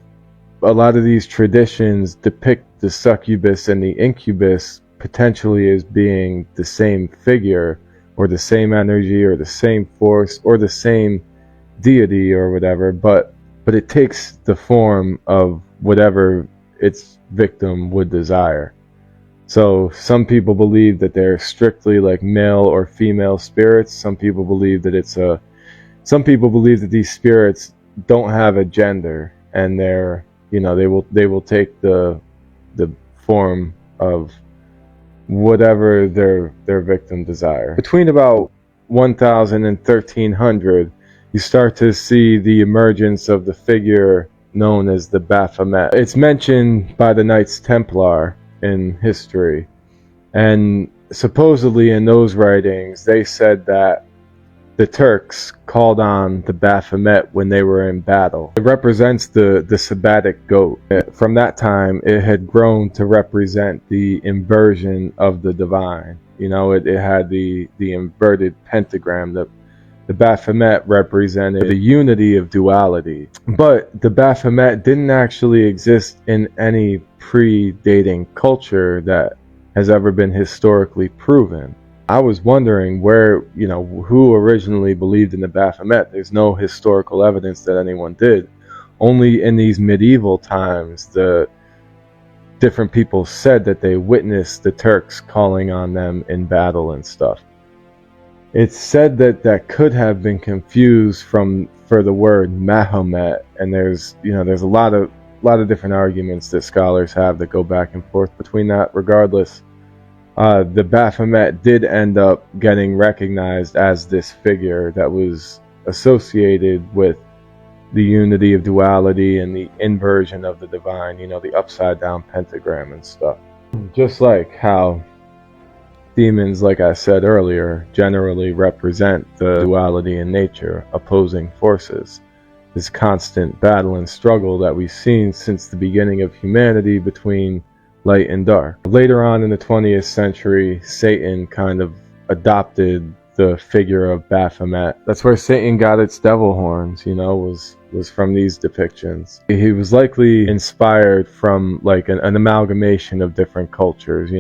Speaker 1: A lot of these traditions depict the succubus and the incubus potentially as being the same figure, or the same energy, or the same force, or the same deity or whatever, but it takes the form of whatever its victim would desire. So some people believe that they're strictly like male or female spirits. Some people believe that these spirits don't have a gender, and they're, they will take the form of whatever their victim desire. Between about 1000 and 1300, you start to see the emergence of the figure known as the Baphomet. It's mentioned by the Knights Templar in history, and supposedly in those writings they said that the Turks called on the Baphomet when they were in battle. It represents the Sabbatic goat. From that time, it had grown to represent the inversion of the divine. It had the inverted pentagram. The Baphomet represented the unity of duality. But the Baphomet didn't actually exist in any predating culture that has ever been historically proven. I was wondering who originally believed in the Baphomet. There's no historical evidence that anyone did. Only in these medieval times, the different people said that they witnessed the Turks calling on them in battle and stuff. It's said that could have been confused for the word Mahomet, and there's a lot of different arguments that scholars have that go back and forth between that. Regardless, the Baphomet did end up getting recognized as this figure that was associated with the unity of duality and the inversion of the divine, the upside down pentagram and stuff. Just like how demons, like I said earlier, generally represent the duality in nature, opposing forces. This constant battle and struggle that we've seen since the beginning of humanity between light and dark. Later on in the 20th century, Satan kind of adopted the figure of Baphomet. That's where Satan got its devil horns, was from these depictions. He was likely inspired from like an amalgamation of different cultures,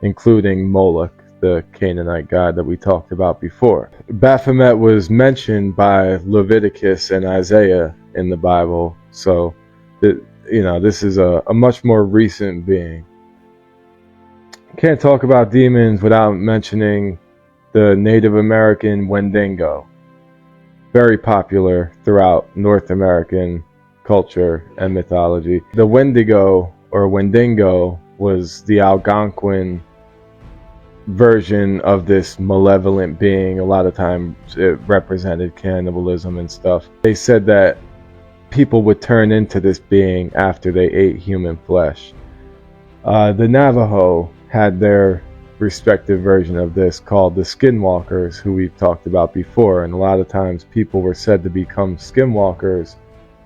Speaker 1: including Moloch, the Canaanite god that we talked about before. Baphomet was mentioned by Leviticus and Isaiah in the Bible, so this is a much more recent being. Can't talk about demons without mentioning the Native American Wendigo. Very popular throughout North American culture and mythology. The Wendigo or Wendigo was the Algonquin version of this malevolent being. A lot of times it represented cannibalism and stuff. They said that people would turn into this being after they ate human flesh. The Navajo had their respective version of this called the skinwalkers, who we've talked about before, and a lot of times people were said to become skinwalkers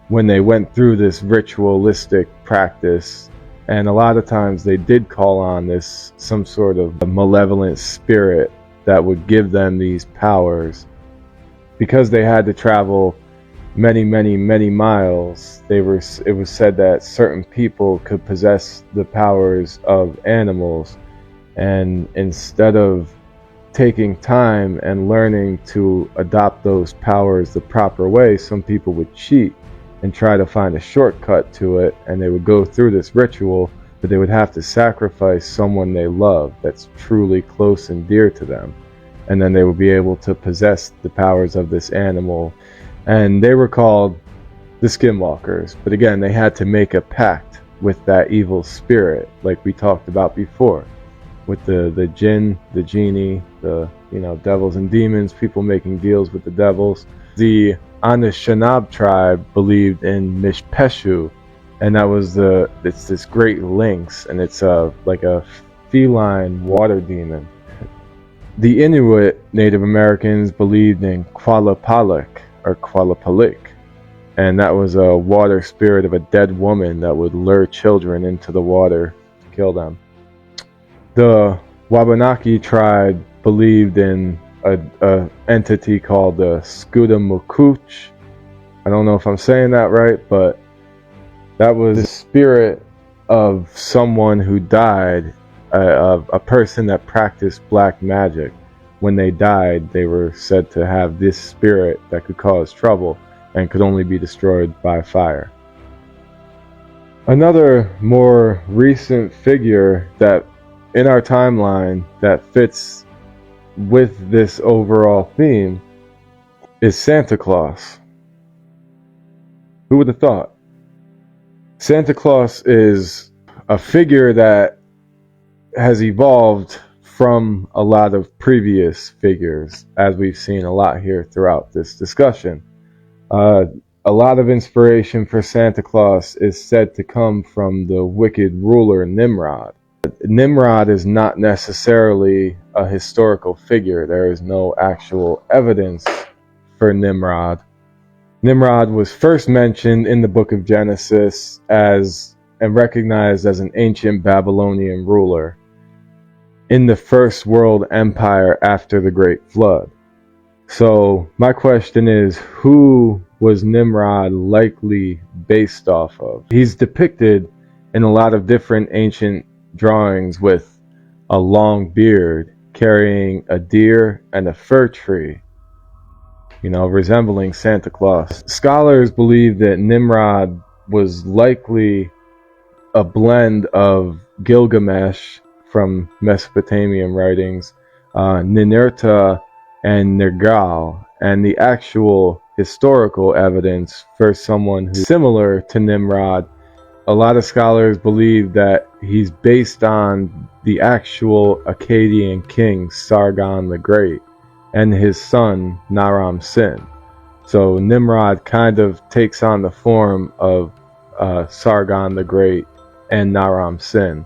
Speaker 1: when they went through this ritualistic practice, and a lot of times they did call on this some sort of malevolent spirit that would give them these powers. Because they had to travel many miles, it was said that certain people could possess the powers of animals, and instead of taking time and learning to adopt those powers the proper way, some people would cheat and try to find a shortcut to it, and they would go through this ritual, but they would have to sacrifice someone they love that's truly close and dear to them, and then they would be able to possess the powers of this animal. And they were called the skinwalkers. But again, they had to make a pact with that evil spirit, like we talked about before, with the jinn, the genie, the devils and demons, people making deals with the devils. The Anishinaabe tribe believed in Mishpeshu, and that was it's this great lynx, and it's like a feline water demon. The Inuit Native Americans believed in Qualapalik or Qualapalik, and that was a water spirit of a dead woman that would lure children into the water to kill them. The Wabanaki tribe believed in a entity called the Skudamukooch. I don't know if I'm saying that right, but that was the spirit of someone who died, a person that practiced black magic. When they died, they were said to have this spirit that could cause trouble and could only be destroyed by fire. Another more recent figure that in our timeline that fits with this overall theme is Santa Claus. Who would have thought? Santa Claus is a figure that has evolved from a lot of previous figures, as we've seen a lot here throughout this discussion. A lot of inspiration for Santa Claus is said to come from the wicked ruler Nimrod. Nimrod is not necessarily a historical figure. There is no actual evidence for Nimrod. Nimrod was first mentioned in the book of Genesis and recognized as an ancient Babylonian ruler in the first world empire after the Great Flood. So my question is, who was Nimrod likely based off of? He's depicted in a lot of different ancient drawings with a long beard, carrying a deer and a fir tree, resembling Santa Claus. Scholars believe that Nimrod was likely a blend of Gilgamesh from Mesopotamian writings, Ninurta, and Nergal, and the actual historical evidence for someone who's similar to Nimrod. A lot of scholars believe that he's based on the actual Akkadian king Sargon the Great and his son Naram Sin. So Nimrod kind of takes on the form of Sargon the Great and Naram Sin.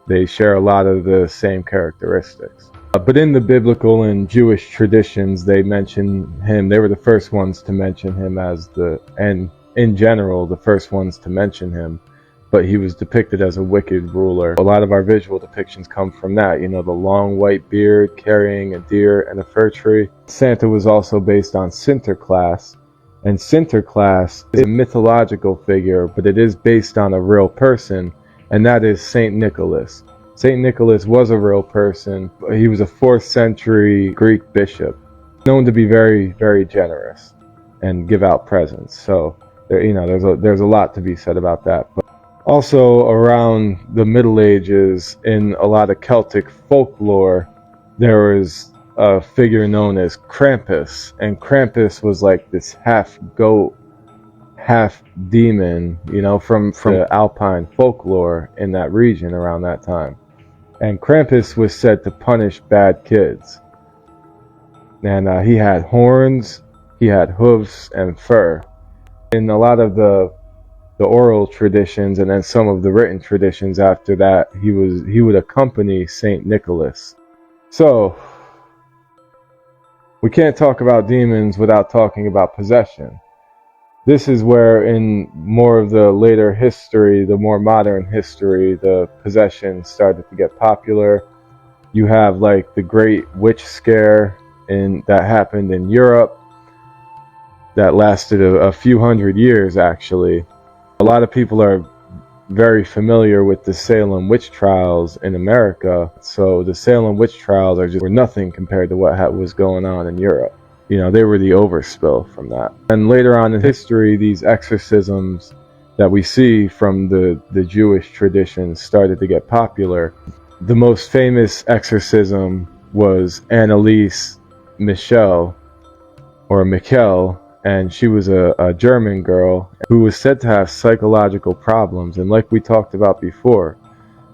Speaker 1: They share a lot of the same characteristics. But in the biblical and Jewish traditions, they mention him. They were the first ones to mention him and in general, the first ones to mention him. But he was depicted as a wicked ruler. A lot of our visual depictions come from that. The long white beard, carrying a deer and a fir tree. Santa was also based on Sinterklaas. And Sinterklaas is a mythological figure, but it is based on a real person, and that is Saint Nicholas. Saint Nicholas was a real person. He was a 4th century Greek bishop, known to be very, very generous and give out presents. So, there's a lot to be said about that. But also, around the Middle Ages, in a lot of Celtic folklore, there was a figure known as Krampus, and Krampus was like this half goat, half demon, from the Alpine folklore in that region around that time. And Krampus was said to punish bad kids. And he had horns, he had hooves and fur. In a lot of the oral traditions and then some of the written traditions after that, he would accompany Saint Nicholas. So we can't talk about demons without talking about possession. This is where in more of the later history, the more modern history, the possession started to get popular. You have like the Great Witch Scare that happened in Europe that lasted a few hundred years actually. A lot of people are very familiar with the Salem witch trials in America. So the Salem witch trials were nothing compared to what was going on in Europe. They were the overspill from that. And later on in history, these exorcisms that we see from the Jewish tradition started to get popular. The most famous exorcism was Anneliese Michel, and she was a German girl who was said to have psychological problems. And like we talked about before,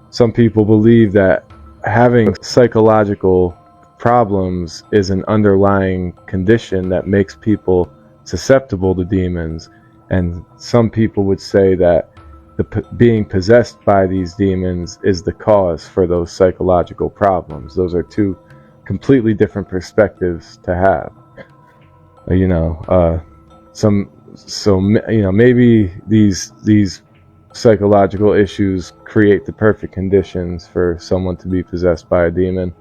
Speaker 1: some people believe that having psychological problems is an underlying condition that makes people susceptible to demons. And some people would say that being possessed by these demons is the cause for those psychological problems. Those are two completely different perspectives to have. Maybe these psychological issues create the perfect conditions for someone to be possessed by a demon.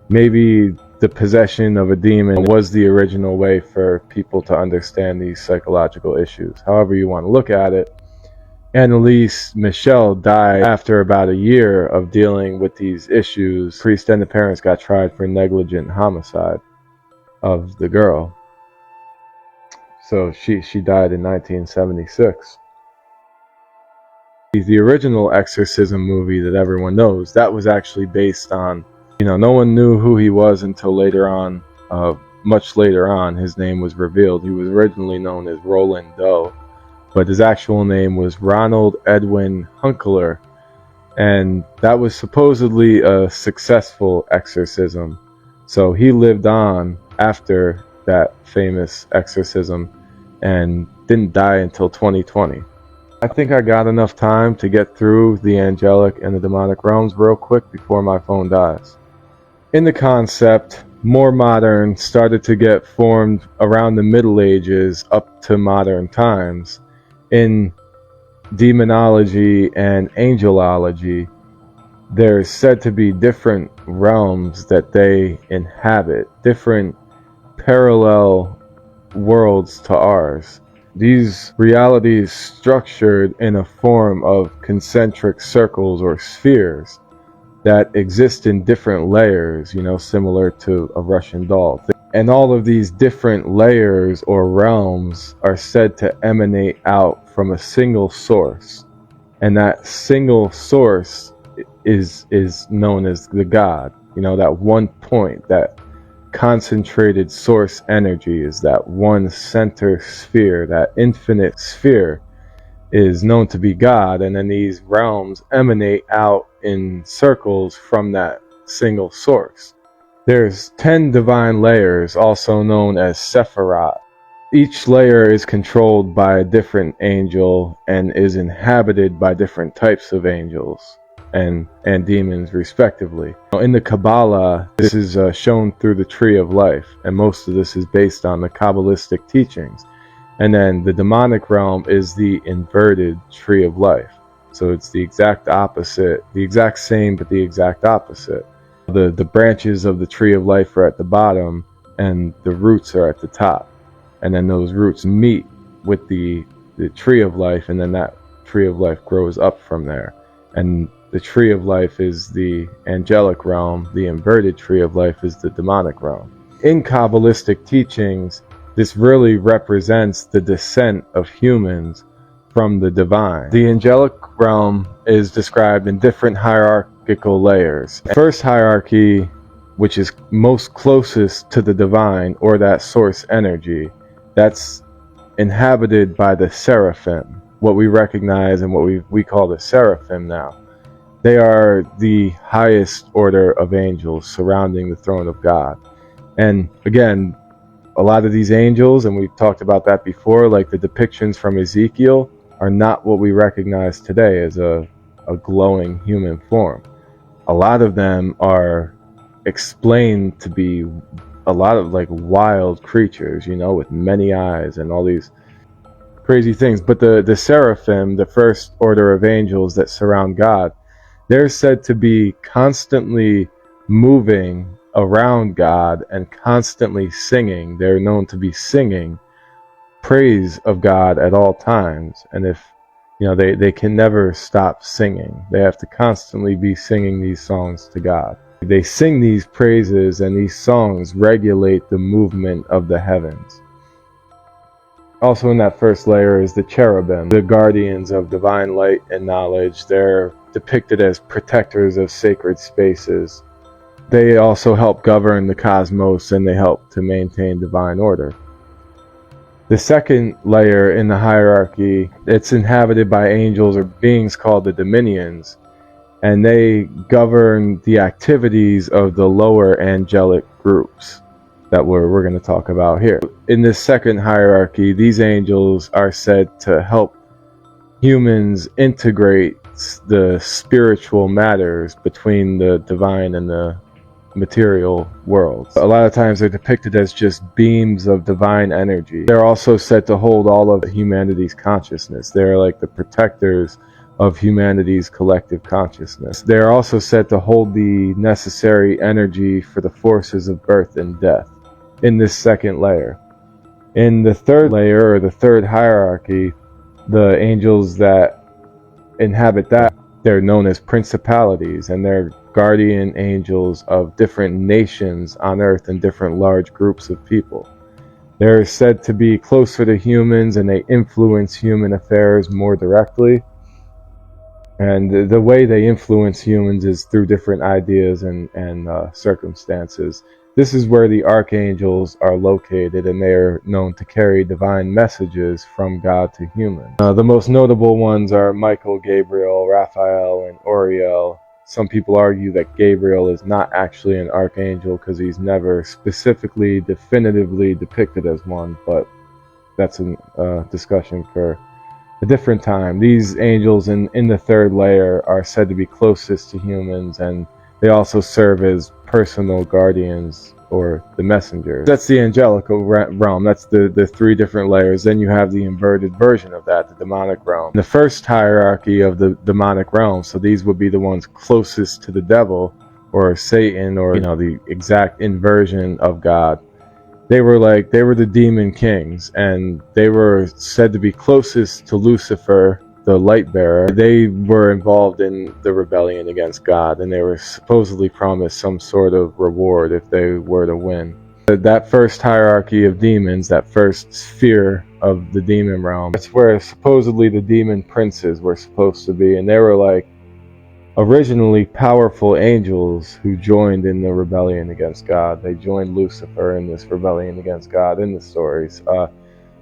Speaker 1: Maybe the possession of a demon was the original way for people to understand these psychological issues. However you want to look at it, Anneliese Michel died after about a year of dealing with these issues. The priest and the parents got tried for negligent homicide of the girl. So she died in 1976. The original exorcism movie that everyone knows, that was actually based on, no one knew who he was until later on. Much later on, his name was revealed. He was originally known as Roland Doe, but his actual name was Ronald Edwin Hunkeler, and that was supposedly a successful exorcism. So he lived on after that famous exorcism and didn't die until 2020. I think I got enough time to get through the angelic and the demonic realms real quick before my phone dies. In the concept, more modern started to get formed around the Middle Ages up to modern times. In demonology and angelology, there's said to be different realms that they inhabit, different parallel worlds to ours. These realities structured in a form of concentric circles or spheres that exist in different layers, similar to a Russian doll. And all of these different layers or realms are said to emanate out from a single source. And that single source is known as the God. That one point, that concentrated source energy is that one center sphere, that infinite sphere is known to be God. And then these realms emanate out in circles from that single source. There's 10 divine layers, also known as Sephirot. Each layer is controlled by a different angel and is inhabited by different types of angels and demons respectively. In the Kabbalah, this is shown through the Tree of Life, and most of this is based on the Kabbalistic teachings. And then the demonic realm is the inverted Tree of Life. So it's the exact opposite, the exact same, but the exact opposite. The branches of the Tree of Life are at the bottom and the roots are at the top. And then those roots meet with the Tree of Life, and then that Tree of Life grows up from there. And the Tree of Life is the angelic realm. The inverted Tree of Life is the demonic realm. In Kabbalistic teachings, this really represents the descent of humans from the divine. The angelic realm is described in different hierarchical layers. First hierarchy, which is most closest to the divine or that source energy, that's inhabited by the seraphim, what we recognize and what we call the seraphim now. They are the highest order of angels surrounding the throne of God. And again, a lot of these angels, and we've talked about that before, like the depictions from Ezekiel, are not what we recognize today as a glowing human form. A lot of them are explained to be a lot of like wild creatures, you know, with many eyes and all these crazy things. But the seraphim, the first order of angels that surround God, they're said to be constantly moving around God and constantly singing. They're known to be singing praise of God at all times. And if, you know, they can never stop singing. They have to constantly be singing these songs to God. They sing these praises, and these songs regulate the movement of the heavens. Also in that first layer is the cherubim, the guardians of divine light and knowledge. They're depicted as protectors of sacred spaces. They also help govern the cosmos, and they help to maintain divine order. The second layer in the hierarchy, it's inhabited by angels or beings called the dominions, and they govern the activities of the lower angelic groups that we're going to talk about here. In this second hierarchy, these angels are said to help humans integrate the spiritual matters between the divine and the material worlds. A lot of times they're depicted as just beams of divine energy. They're also said to hold all of humanity's consciousness. They're like the protectors of humanity's collective consciousness. They're also said to hold the necessary energy for the forces of birth and death in this second layer. In the third layer, or the third hierarchy, the angels that inhabit that, they're known as principalities, and they're guardian angels of different nations on earth and different large groups of people. They're said to be closer to humans, and they influence human affairs more directly. And the way they influence humans is through different ideas and circumstances. This is where the archangels are located, and they are known to carry divine messages from God to humans. The most notable ones are Michael, Gabriel, Raphael, and Uriel. Some people argue that Gabriel is not actually an archangel because he's never specifically, definitively depicted as one, but that's a discussion for a different time. These angels in the third layer are said to be closest to humans, and they also serve as personal guardians, or the messengers. That's the angelical realm. That's the three different layers. Then you have the inverted version of that, the demonic realm. The first hierarchy of the demonic realm, so these would be the ones closest to the devil, or Satan, or, you know, the exact inversion of God. They were the demon kings, and they were said to be closest to Lucifer, the light bearer. They were involved in the rebellion against God, and they were supposedly promised some sort of reward if they were to win. That first hierarchy of demons, that first sphere of the demon realm, that's where supposedly the demon princes were supposed to be, and they were like originally powerful angels who joined in the rebellion against God. They joined Lucifer in this rebellion against God in the stories.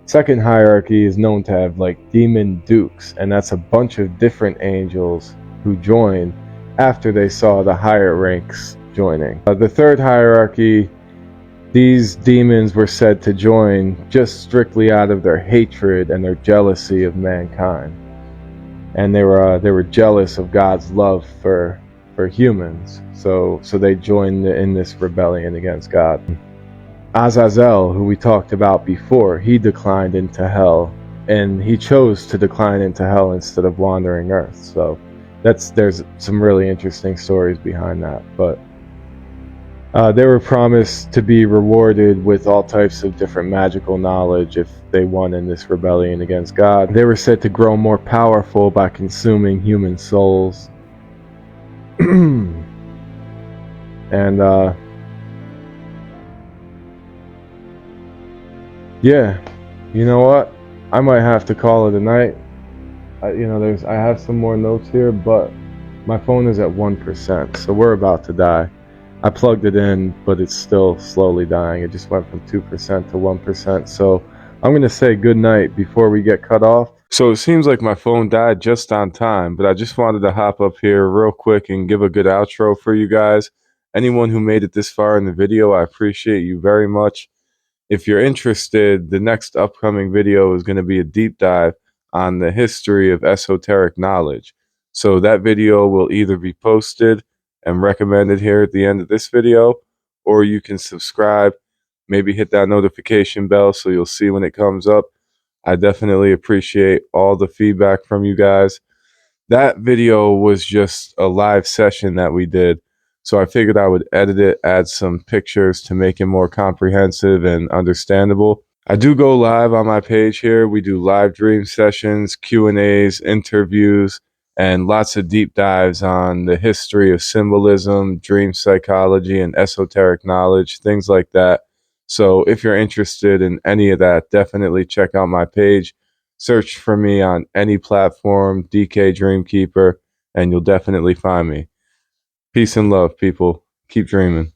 Speaker 1: Second hierarchy is known to have like demon dukes, and that's a bunch of different angels who joined after they saw the higher ranks joining. The third hierarchy, these demons were said to join just strictly out of their hatred and their jealousy of mankind, and they were jealous of God's love for humans. So they joined in this rebellion against God. Azazel, who we talked about before, he declined into hell, and he chose to decline into hell instead of wandering earth. So there's some really interesting stories behind that. But they were promised to be rewarded with all types of different magical knowledge if they won in this rebellion against God. They were said to grow more powerful by consuming human souls. And yeah, you know what? I might have to call it a night. I have some more notes here, but my phone is at 1%, so we're about to die. I plugged it in, but it's still slowly dying. It just went from 2% to 1%. So I'm going to say good night before we get cut off. So it seems like my phone died just on time, but I just wanted to hop up here real quick and give a good outro for you guys. Anyone who made it this far in the video, I appreciate you very much. If you're interested, the next upcoming video is going to be a deep dive on the history of esoteric knowledge. So that video will either be posted and recommended here at the end of this video, or you can subscribe, maybe hit that notification bell so you'll see when it comes up. I definitely appreciate all the feedback from you guys. That video was just a live session that we did. So I figured I would edit it, add some pictures to make it more comprehensive and understandable. I do go live on my page here. We do live dream sessions, Q&As, interviews, and lots of deep dives on the history of symbolism, dream psychology, and esoteric knowledge, things like that. So if you're interested in any of that, definitely check out my page. Search for me on any platform, DK Dreamkeeper, and you'll definitely find me. Peace and love, people. Keep dreaming.